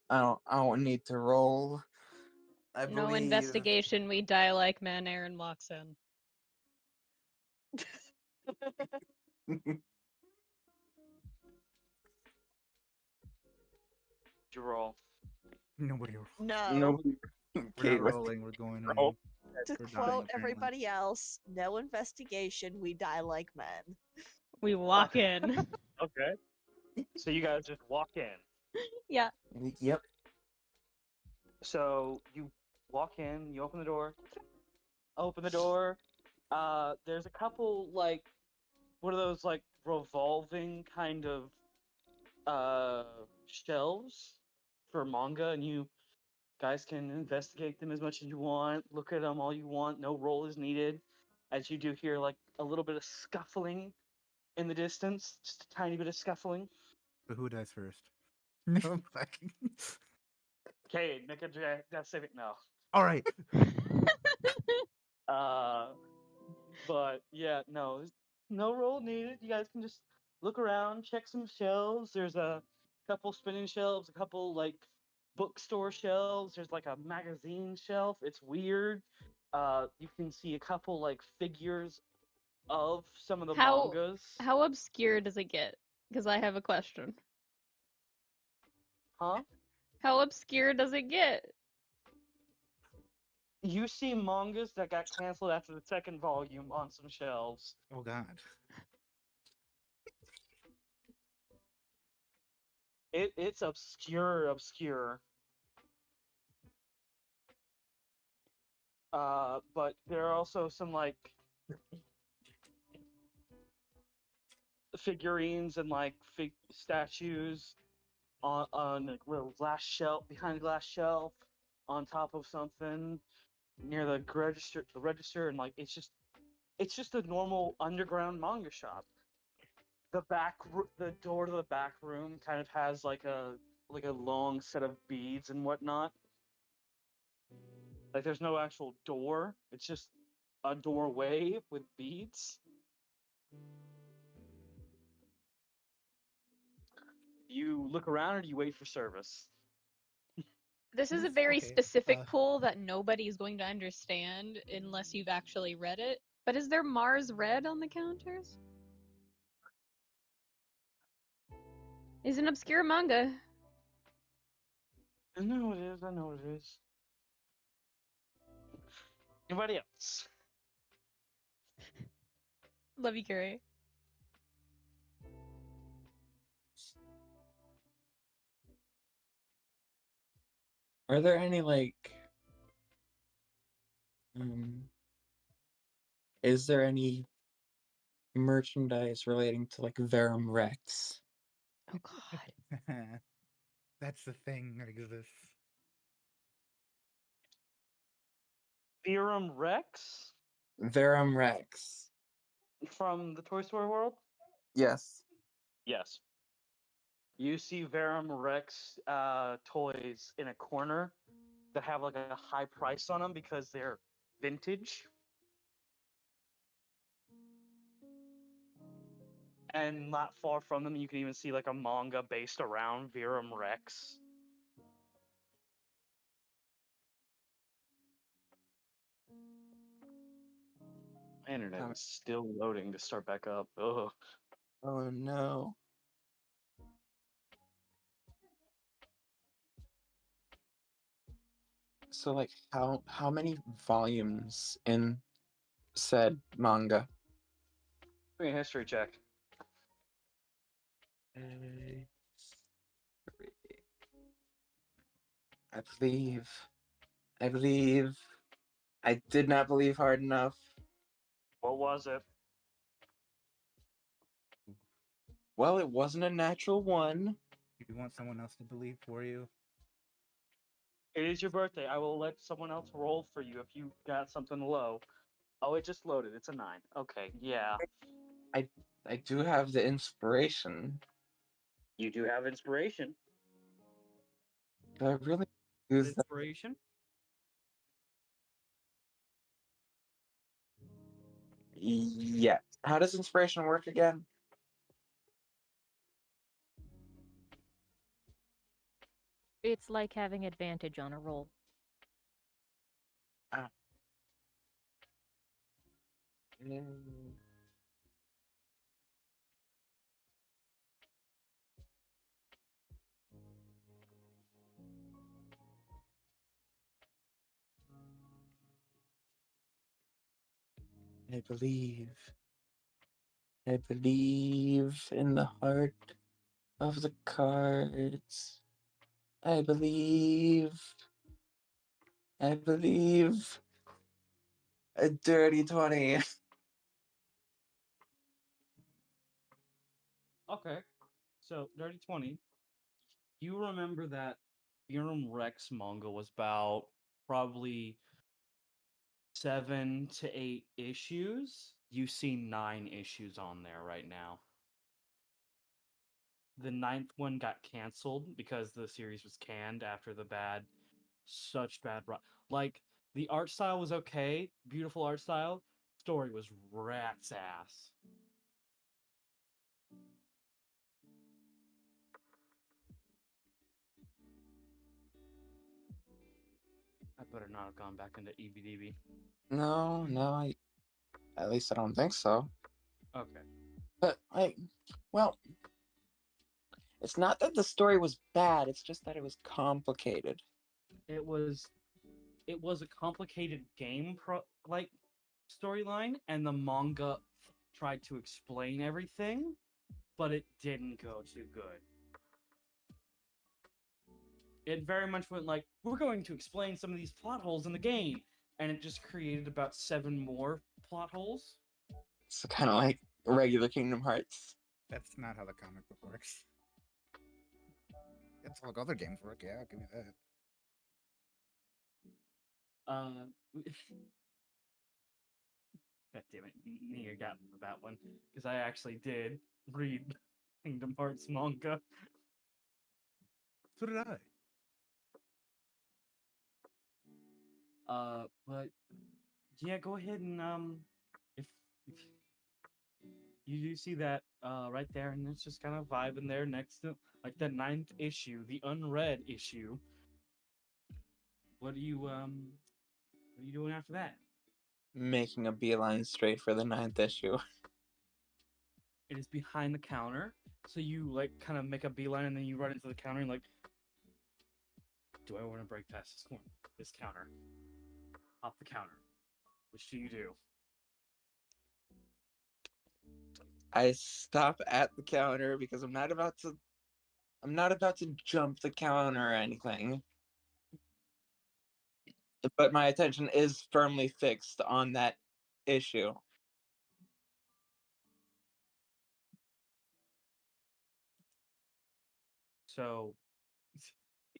I don't need to roll. I No believe. investigation, we die like men, Aaron walks in. Did you roll? Nobody. No. Nobody. We're Kate not was rolling. We're going roll. in. To We're dying, quote apparently. everybody else, no investigation, we die like men. We walk in. Okay. So you guys just walk in. Yeah. Yep. So you walk in, you open the door. Open the door. There's a couple like what are those like revolving kind of shelves for manga, and you guys can investigate them as much as you want. Look at them all you want. No roll is needed. As you do hear like a little bit of scuffling in the distance, just a tiny bit of scuffling. So who dies first? No, I'm fucking. Okay, make a death saving. No. All right. Uh, but yeah, no roll needed. You guys can just look around, check some shelves. There's a couple spinning shelves, a couple like bookstore shelves. There's like a magazine shelf. It's weird. You can see a couple like figures of some of the How mangas. how obscure does it get? Because I have a question. Huh? How obscure does it get? You see mangas that got canceled after the second volume on some shelves. Oh God. It's obscure. But there are also some like figurines and like statues on a little glass shelf behind a glass shelf on top of something near the register, and like it's just a normal underground manga shop. The door to the back room kind of has like a long set of beads and whatnot. Like there's no actual door. It's just a doorway with beads. You look around or do you wait for service? This is a Yes, very okay, specific pool that nobody's going to understand unless you've actually read it. But is there Mars Red on the counters? Is an obscure manga. I know it is. I know it is. Anybody else? Love you, Kuri. Are there any like um is there any merchandise relating to like Verum Rex? Oh God. That's the thing that exists. Theorem Rex? Verum Rex. from the Toy Story world? Yes. Yes. You see Verum Rex toys in a corner that have like a high price on them because they're vintage. And not far from them, you can even see like a manga based around Verum Rex. My internet is still loading to start back up. Ugh. Oh no. So like how many volumes in said manga? Give me a history check. I believe I believe I did not believe hard enough. What was it? Well, it wasn't a natural one. Do you want someone else to believe for you? It is your birthday. I will let someone else roll for you if you got something low. Oh, it just loaded. It's a 9. Okay, yeah. I do have the inspiration. You do have inspiration. Do I really use that? Inspiration? Yeah. How does inspiration work again? It's like having advantage on a roll. Ah. Mm. I believe. I believe in the heart of the cards. I believe. I believe. A dirty 20. Okay. So, Dirty 20. You remember that Theorem Rex manga was about probably 7 to 8 issues. You see 9 issues on there right now. The 9th one got canceled because the series was canned after the such bad like the art style was okay, beautiful art style. Story was rat's ass. I better not have gone back into EBDB. No, at least I don't think so. Okay. But well, it's not that the story was bad. It's just that it was complicated. It was a complicated like storyline, and the manga tried to explain everything, but it didn't go too good. It very much went like, we're going to explain some of these plot holes in the game, and it just created about 7 more plot holes. It's kind of like regular Kingdom Hearts. That's not how the comic book works. That's how other games work. Yeah, I'll give you that. God damn it, Nia got that one because I actually did read Kingdom Hearts manga. So did I. But yeah, go ahead and if you do see that right there, and it's just kind of vibing there next to like the 9th issue, the unread issue. What are you doing after that? Making a beeline straight for the 9th issue. It is behind the counter, so you like kind of make a beeline, and then you run into the counter and like, do I want to break past this counter? Hop the counter. Which do you do? I stop at the counter because I'm not about to jump the counter or anything. But my attention is firmly fixed on that issue. So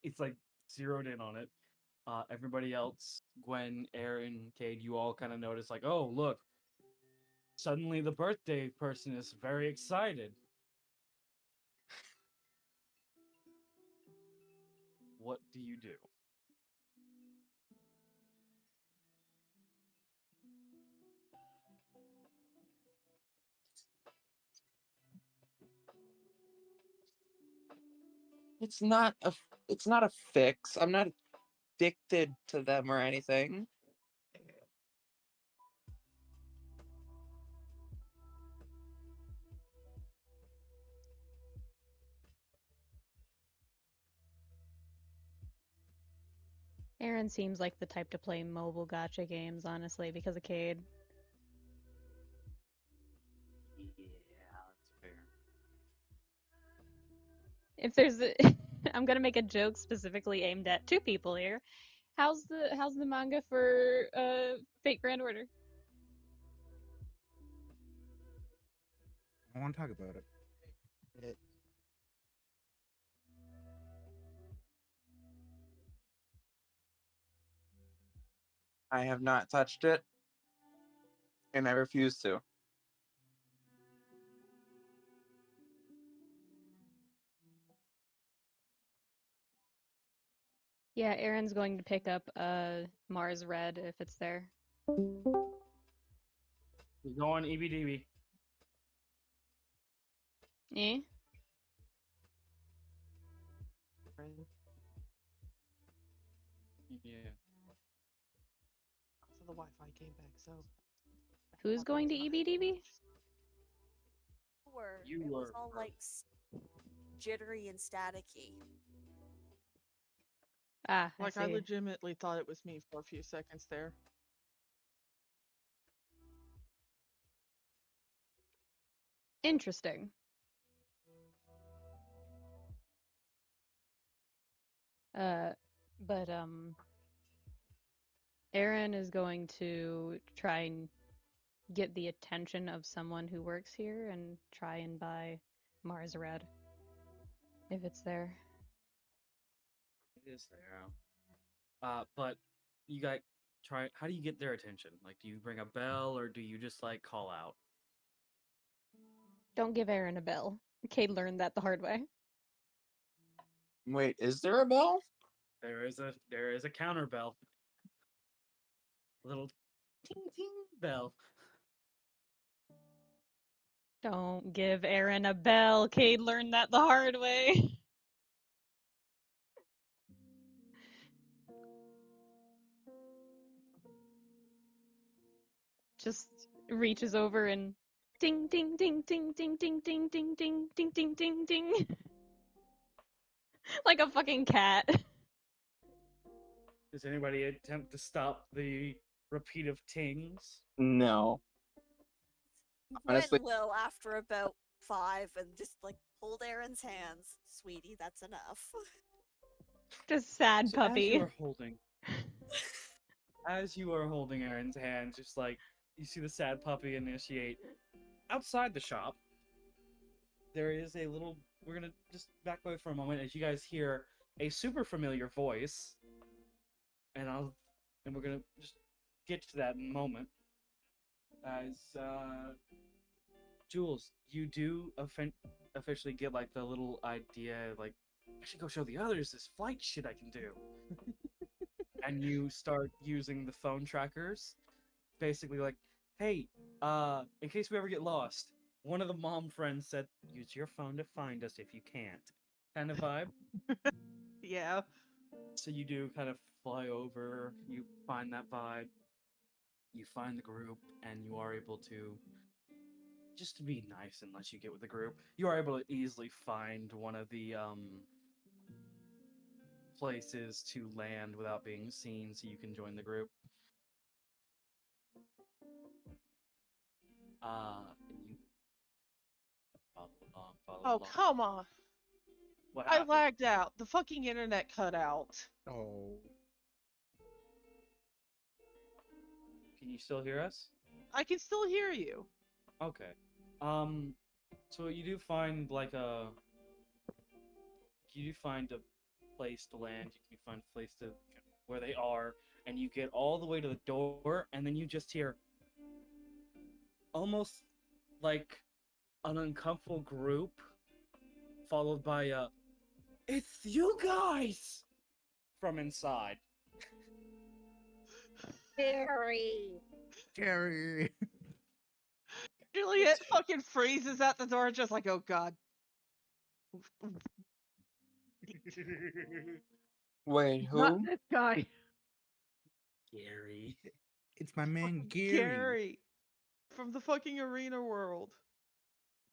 it's like zeroed in on it. Everybody else, Gwen, Aaron, Cayde, you all kind of notice like, oh look, Suddenly, the birthday person is very excited. What do you do? It's not a fix. I'm not addicted to them or anything. Aaron seems like the type to play mobile gotcha games, honestly, because of Cade. Yeah, that's fair. If there's a, I'm gonna make a joke specifically aimed at two people here. How's the manga for Fate Grand Order? I want to talk about it. I have not touched it, and I refuse to. Yeah, Aaron's going to pick up Mars Red if it's there. We're going EBDB. Eh? Yeah. So the Wi-Fi came back. So Who's going to EBDB? You It was were all like jittery and staticky. Ah, like I I see. legitimately thought it was me for a few seconds there. Interesting. But Aaron is going to try and get the attention of someone who works here and try and buy Mars Red if it's there. It is there. But you got try. How do you get their attention? Like, do you ring a bell or do you just like call out? Don't give Aaron a bell. Cade learned that the hard way. Wait, is there a bell? There is a counter bell. Little ting ting bell. Don't give Aaron a bell. Cade learned that the hard way. Just reaches over and ding ding ding ding ding ding ding ding ding ding ding ding ding like a fucking cat. Does anybody attempt to stop the repeat of tings? No. Gwen Honestly, will after about 5 and just like hold Aaron's hands. Sweetie, that's enough. Just sad So as you puppy. are holding Aaron's hand, just like you see the sad puppy initiate outside the shop. There is a little. We're gonna just back away for a moment as you guys hear a super familiar voice, and we're gonna just get to that in a moment. As Jules, you do officially get like the little idea, like I should go show the others this flight shit I can do. And you start using the phone trackers, basically like, hey, in case we ever get lost, one of the mom friends said, use your phone to find us if you can't, kind of vibe. Yeah. So you do kind of fly over, you find that vibe, you find the group, and you are able to, just to be nice and let you get with the group, you are able to easily find one of the places to land without being seen so you can join the group. And you follow along, follow Oh, along. come on. What I happened? lagged out. The fucking internet cut out. Oh. Can you still hear us? I can still hear you. Okay. So you do find like you do find a place to land. You find a place to where they are, and you get all the way to the door, and then you just hear almost like an uncomfortable group, followed by a "It's you guys!" from inside. Gary. Gary. Juliet fucking freezes at the door, just like, oh god. Wait, Not who? this guy. Gary. It's my man Fucking Gary. Gary from the fucking arena world.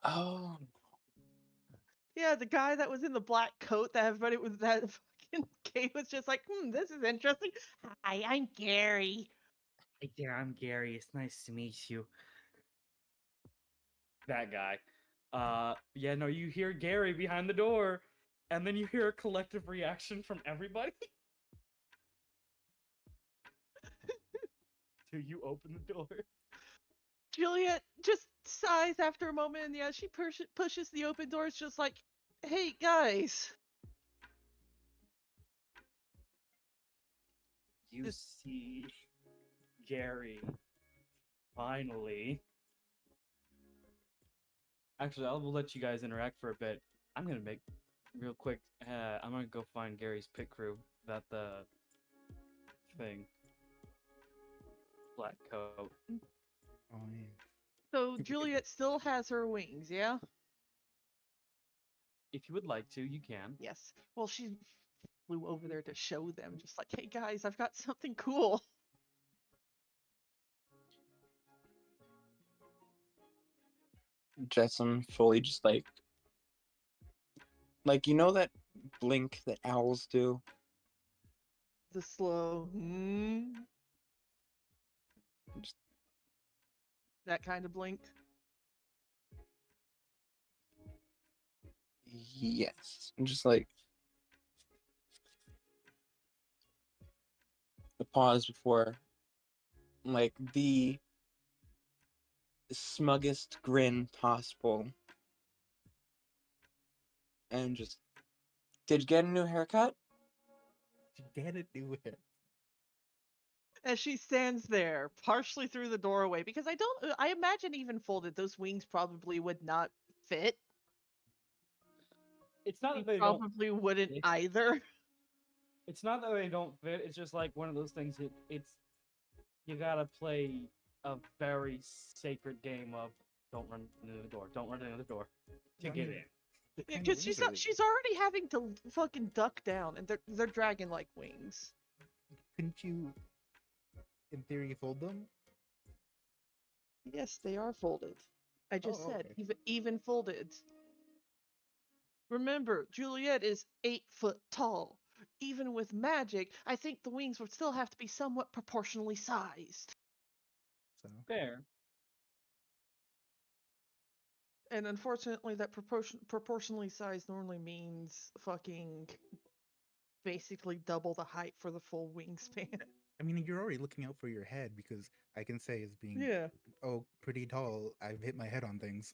Oh, Yeah, the guy that was in the black coat that everybody was that fucking Kate was just like, this is interesting. Hi, I'm Gary. Hey, yeah, I'm Gary. It's nice to meet you. That guy. Yeah, no, you hear Gary behind the door, and then you hear a collective reaction from everybody. Till you open the door. Juliet just sighs after a moment, and yeah, she pushes the open doors, just like, hey guys. You This- see Gary finally. Actually, I'll let you guys interact for a bit. I'm gonna make real quick. I'm gonna go find Gary's pit crew. That the thing. Black coat. Oh yeah. So Juliet still has her wings, yeah? If you would like to, you can. Yes. Well, she flew over there to show them, just like, hey guys, I've got something cool. Jetsam fully just like you know that blink that owls do. The slow, Just- that kind of blink. Yes, just like the pause before, like the smuggest grin possible, and just did you get a new haircut? Get it, do it. As she stands there, partially through the doorway, because I imagine even folded, those wings probably would not fit. It's not They that they don't. probably wouldn't fit. either. It's not that they don't fit. It's just like one of those things. It's you gotta play a very sacred game of don't run into the door. Don't run into the door to I get mean, in. the kind of Because wings are they? she's already having to fucking duck down, and they're dragon-like wings. Couldn't you, in theory, fold them? Yes, they are folded. I just Oh, said okay. even folded. Remember, Juliet is 8 foot tall. Even with magic, I think the wings would still have to be somewhat proportionally sized. So Fair. And unfortunately, that proportionally sized normally means fucking basically double the height for the full wingspan. I mean, you're already looking out for your head because I can say as being Yeah. pretty tall. I've hit my head on things.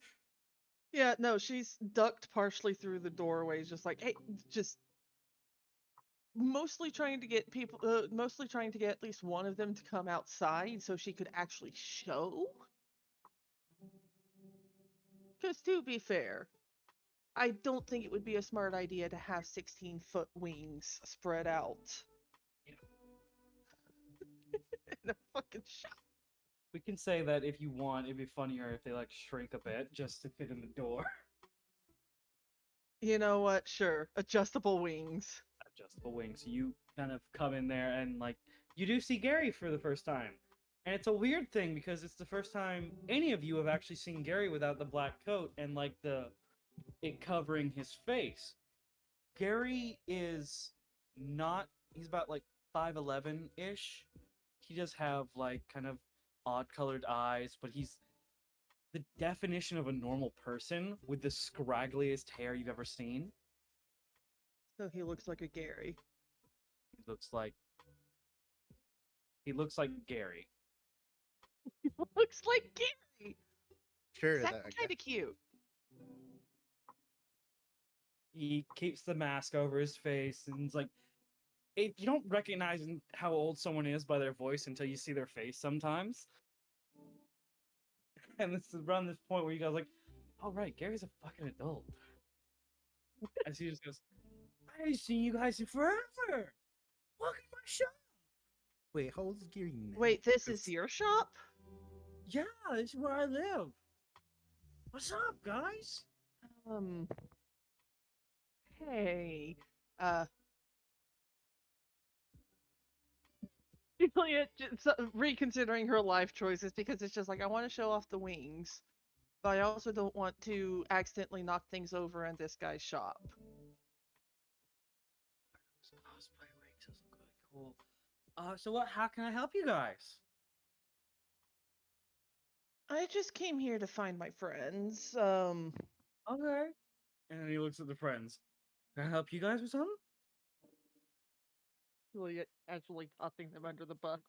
Yeah, no, she's ducked partially through the doorways, just like, hey, just mostly trying to get mostly trying to get at least one of them to come outside so she could actually show. Because to be fair, I don't think it would be a smart idea to have 16-foot wings spread out. In a fucking shot. We can say that if you want, it'd be funnier if they like shrink a bit just to fit in the door. You know what? Sure. Adjustable wings. Adjustable wings. So you kind of come in there and like you do see Gary for the first time. And it's a weird thing because it's the first time any of you have actually seen Gary without the black coat and like it covering his face. Gary is not he's about like 5'11-ish. He does have like kind of odd colored eyes, but he's the definition of a normal person with the scraggliest hair you've ever seen. So he looks like a Gary. He looks like Gary. Looks like Gary. Sure, That's that kind of cute. He keeps the mask over his face and it's like you don't recognize how old someone is by their voice until you see their face sometimes. And this is around this point where you guys are like, oh right, Gary's a fucking adult. And she just goes, I ain't seen you guys in forever. Welcome to my shop. Wait, how old is Gary now? Wait, this is 'Cause your shop? Yeah, this is where I live. What's up, guys? Hey. Juliet just reconsidering her life choices because it's just like, I want to show off the wings, but I also don't want to accidentally knock things over in this guy's shop. Those cosplay wigs, those look really cool. So what? How can I help you guys? I just came here to find my friends. Okay. And then he looks at the friends. Can I help you guys with something? Juliet actually tossing them under the bus.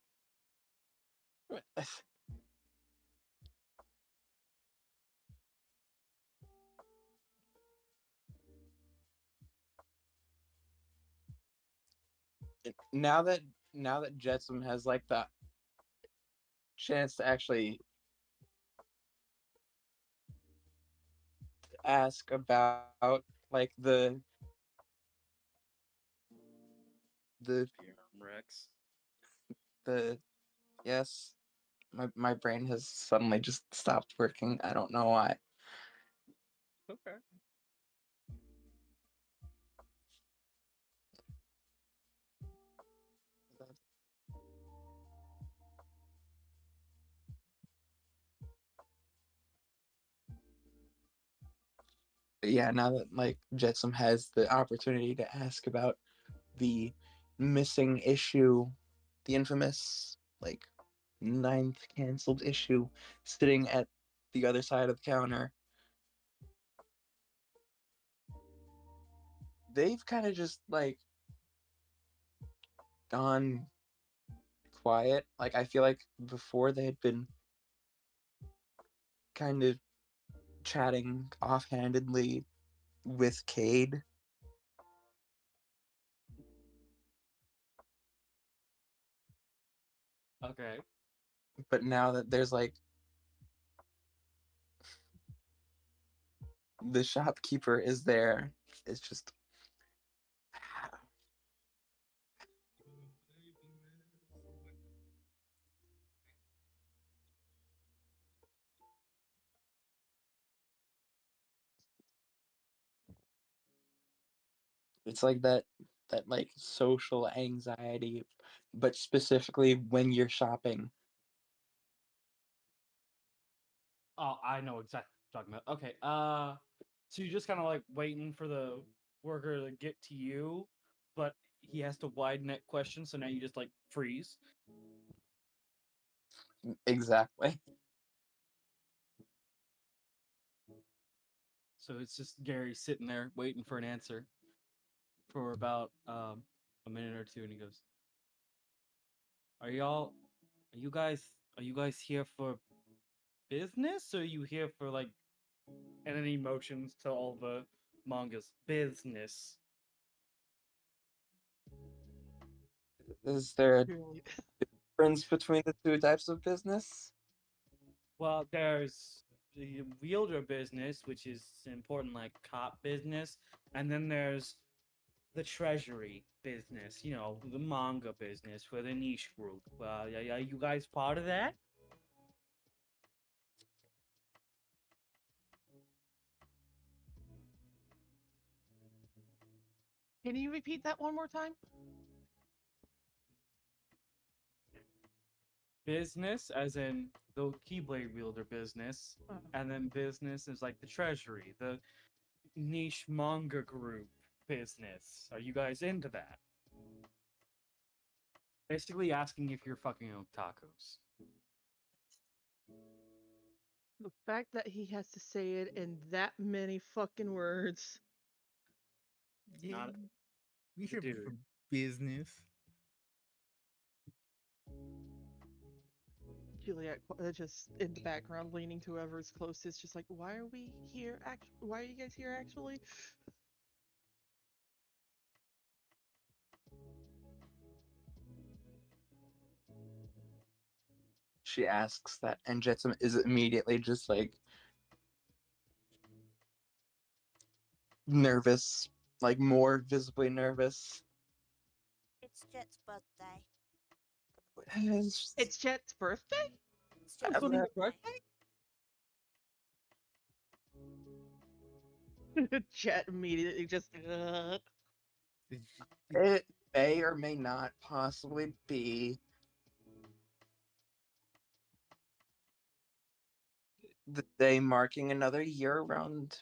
now that Jetsam has like the chance to actually ask about like the Rex. yes, my brain has suddenly just stopped working. I don't know why. Okay. Yeah, now that like Jetsam has the opportunity to ask about the missing issue, the infamous like ninth canceled issue sitting at the other side of the counter, they've kind of just like gone quiet. Like I feel like before they had been kind of chatting offhandedly with Cayde. Okay. But now that there's like the shopkeeper is there, it's just it's like that like social anxiety, but specifically when you're shopping. Oh, I know exactly what you're talking about. Okay. So you're just kind of like waiting for the worker to get to you, but he has to widen that question, so now you just like freeze. Exactly. So it's just Gary sitting there waiting for an answer for about a minute or two, and he goes, "Are y'all? Are you guys here for business, or are you here for like?" And then he motions to all the mangas. Business. Is there a Juliet. difference between the two types of business? Well, there's the wielder business, which is important like cop business, and then there's the treasury business, you know, the manga business for the niche group. Are you guys part of that? Can you repeat that one more time? Business, as in the keyblade wielder business, and then business is like the treasury, the niche manga group business. Are you guys into that? Basically asking if you're fucking otakus. The fact that he has to say it in that many fucking words. Yeah, Not we should be dude. for business. Juliet just in the background, leaning to whoever's closest, just like, why are we here? Why are you guys here actually? she asks that, and Jetsam is immediately just like nervous, like more visibly nervous. It's Jet's birthday. It's Jet's birthday? It's I Jet's believe birthday. Jet immediately just. Did it may or may not possibly be the day marking another year around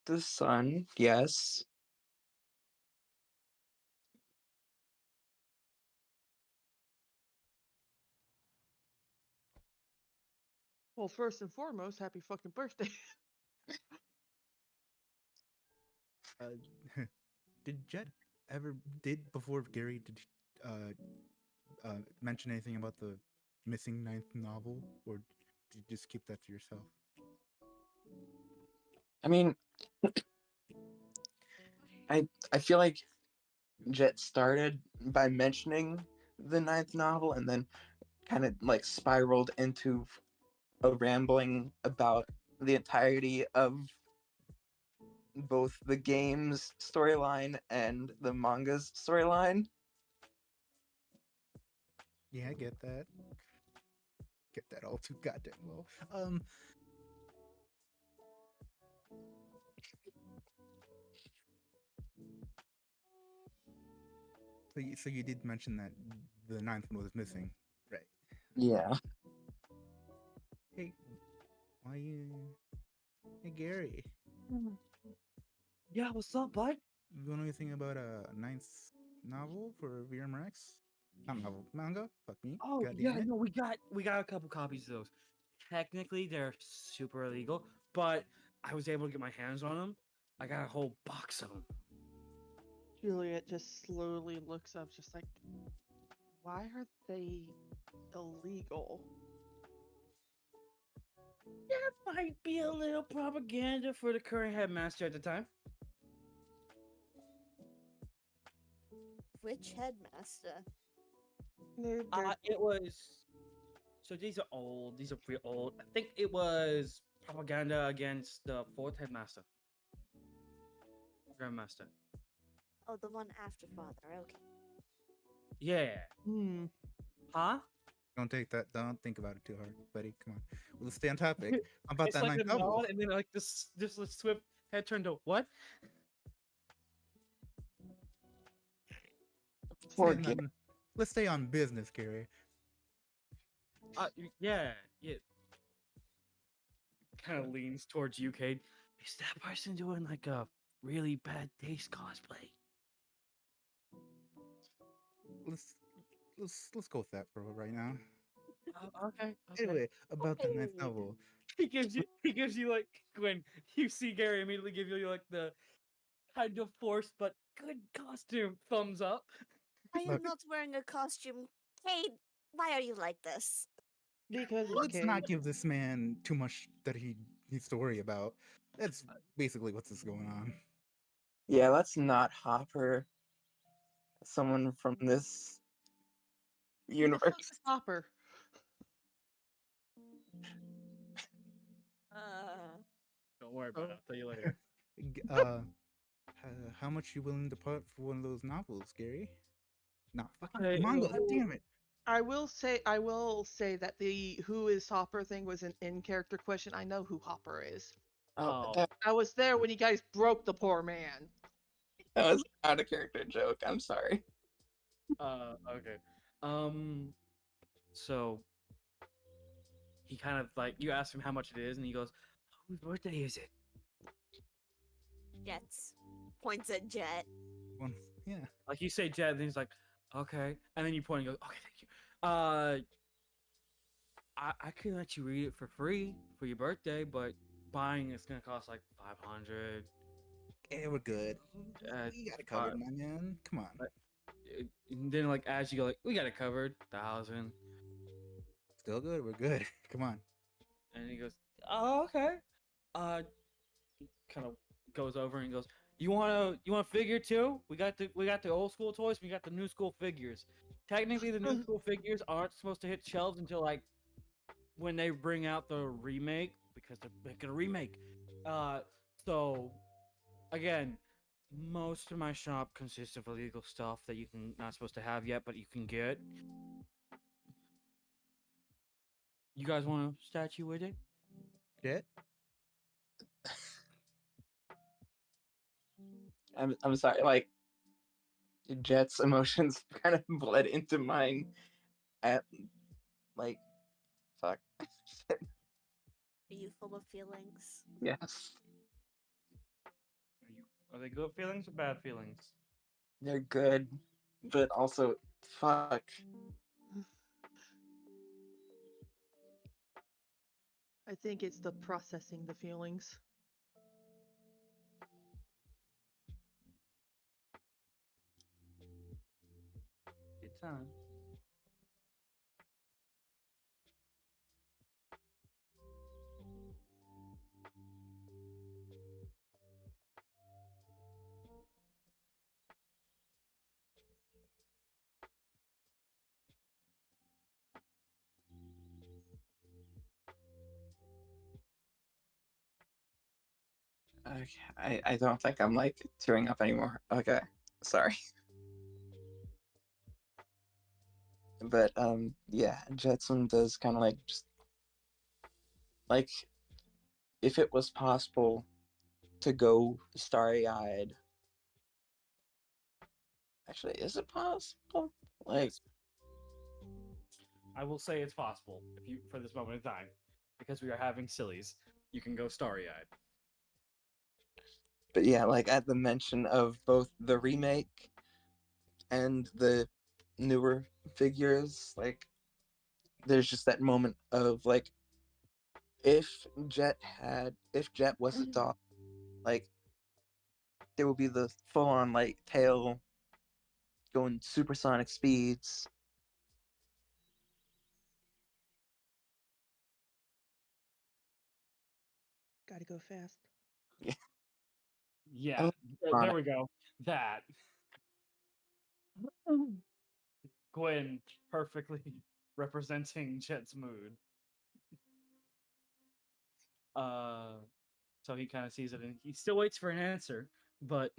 the sun. Yes. Well, first and foremost, happy fucking birthday. did Jet ever before Gary did mention anything about the missing ninth novel, or did you just keep that to yourself? I mean, I feel like Jet started by mentioning the ninth novel and then kind of like spiraled into a rambling about the entirety of both the game's storyline and the manga's storyline. Yeah, I get that. Get that all too goddamn well. So you did mention that the ninth one was missing, right? Yeah. Hey, why you? Hey, Gary. Yeah, what's up, bud? You know anything about a ninth novel for VRMRX? Not novel, manga. Fuck me. Oh God yeah, damn it. no, we got a couple copies of those. Technically, they're super illegal, but I was able to get my hands on them. I got a whole box of them. Juliet just slowly looks up, just like, why are they illegal? That might be a little propaganda for the current headmaster at the time. Which headmaster? It was. So these are old. These are pretty old. I think it was propaganda against the fourth headmaster, grandmaster. Oh, the one after father. Okay. Yeah. Hmm. Huh? Don't take that. Don't think about it too hard, buddy. Come on. Let's stay on topic. How about It's that like ninth a novel? nod, and then like this swift head turn to what? Poor Staying Gary. on- Let's stay on business, Gary. Yeah. Kind of leans towards you, Cade. Is that person doing like a really bad taste cosplay? Let's go with that for right now. Okay. Anyway, about the ninth Hey. novel. He gives you like when you see Gary immediately give you like the kind of forced but good costume thumbs up. I am Look, not wearing a costume. Kate, why are you like this? Because it's let's Kate. not give this man too much that he needs to worry about. That's basically what's going on. Yeah, let's not Hopper someone from this Who the universe. fuck is Hopper? Don't worry about it. Oh. I'll tell you later. G- how much you willing to put for one of those novels, Gary? Not fucking Okay, manga. well- Damn it. I will say that the who is Hopper thing was an in-character question. I know who Hopper is. Oh, Oh. I was there when you guys broke the poor man. that was out of character joke. I'm sorry. Okay. So he kind of like you ask him how much it is, and he goes, "Whose birthday is it?" Jets. Points at Jet. One, yeah. Like you say, Jed, and he's like, "Okay," and then you point and go, "Okay, thank you." I can let you read it for free for your birthday, but buying it's gonna cost like 500. Yeah, we're good. Uh, You got it covered, five- my man. Come on. and then like as you go, like we got it covered, 1,000. Still good. We're good. Come on. And he goes, "Oh, okay." Kind of goes over and goes, "You want a figure too? We got the old school toys. We got the new school figures." technically the new school figures aren't supposed to hit shelves until like when they bring out the remake because they're making a remake. So again, most of my shop consists of illegal stuff that you can not supposed to have yet, but you can get. You guys want a statue with it? Jet? I'm sorry, like Jet's emotions kind of bled into mine at like fuck. Are you full of feelings? Yes. Are they good feelings or bad feelings? They're good, but also fuck. I think it's the processing the feelings. Good time. Okay, I don't think I'm like tearing up anymore. Okay, sorry. But yeah, Jetson does kind of like just like if it was possible to go starry-eyed. Actually, is it possible? Like, Yes. I will say it's possible if you for this moment in time, because we are having sillies. You can go starry-eyed. but yeah, like at the mention of both the remake and the newer figures, like there's just that moment of like if Jet was a dog, like there would be the full on like tail going supersonic speeds. Gotta go fast. I Yeah, love there Sonic. we go. That Gwen perfectly representing Jet's mood. Uh, so he kind of sees it and he still waits for an answer, but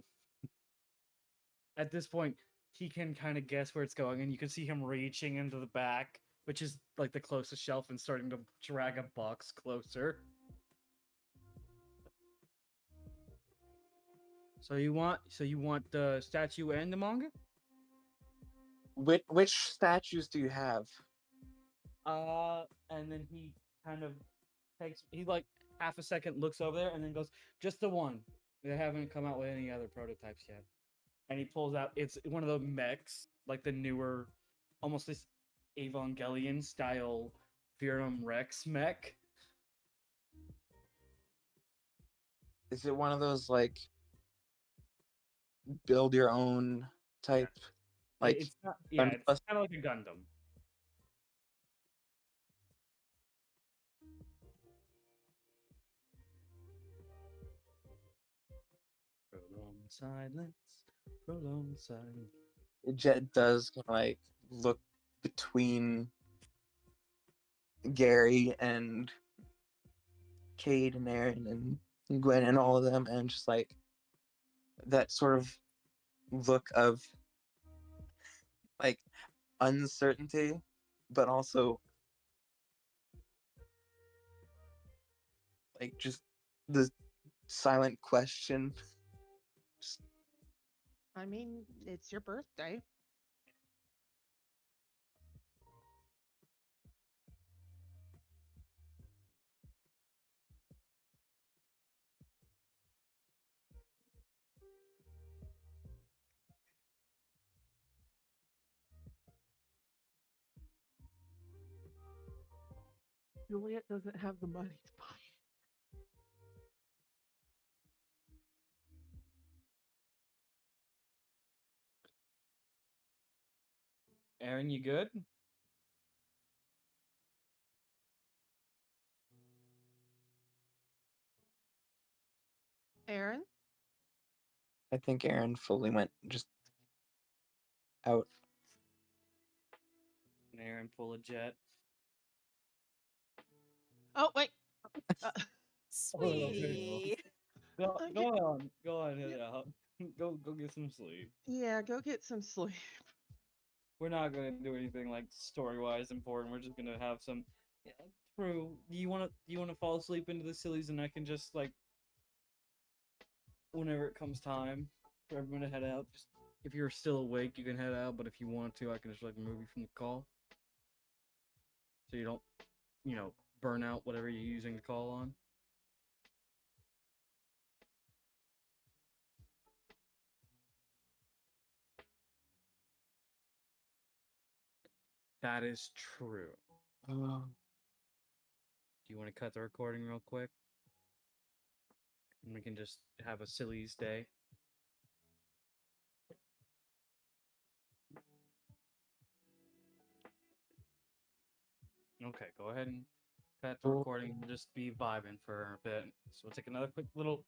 at this point, he can kind of guess where it's going, and you can see him reaching into the back, which is like the closest shelf, and starting to drag a box closer. So you want the statue and the manga? Which statues do you have? And then he kind of he like half a second looks over there and then goes, just the one. They haven't come out with any other prototypes yet. And he pulls out, it's one of the mechs, like the newer, almost this Evangelion style Verum Rex mech. Is it one of those like build your own Yeah. type, like It's not, yeah, it's Gunpla? kind of like a Gundam. Prolonged silence, prolonged silence. Jet does like look between Gary and Cade and Aaron and Gwen and all of them, and just like that sort of look of like uncertainty, but also like just the silent question. Just, I mean, it's your birthday. Juliet doesn't have the money to buy it. Aaron, you good? Aaron? I think Aaron fully went just out. an errand full of jet. Oh wait. Sweetie. Go, Okay. go on, head Yeah. out. Go get some sleep. Yeah, go get some sleep. We're not gonna do anything like story-wise important. We're just gonna have some. Yeah, true. Do you wanna fall asleep into the sillies, and I can just like whenever it comes time for everyone to head out. Just if you're still awake, you can head out. But if you want to, I can just like remove you from the call, so you don't, burn out whatever you're using the call on. That is true. Oh, Do you want to cut the recording real quick? And we can just have a sillies day. Okay, go ahead and cut the recording and just be vibing for a bit. So we'll take another quick little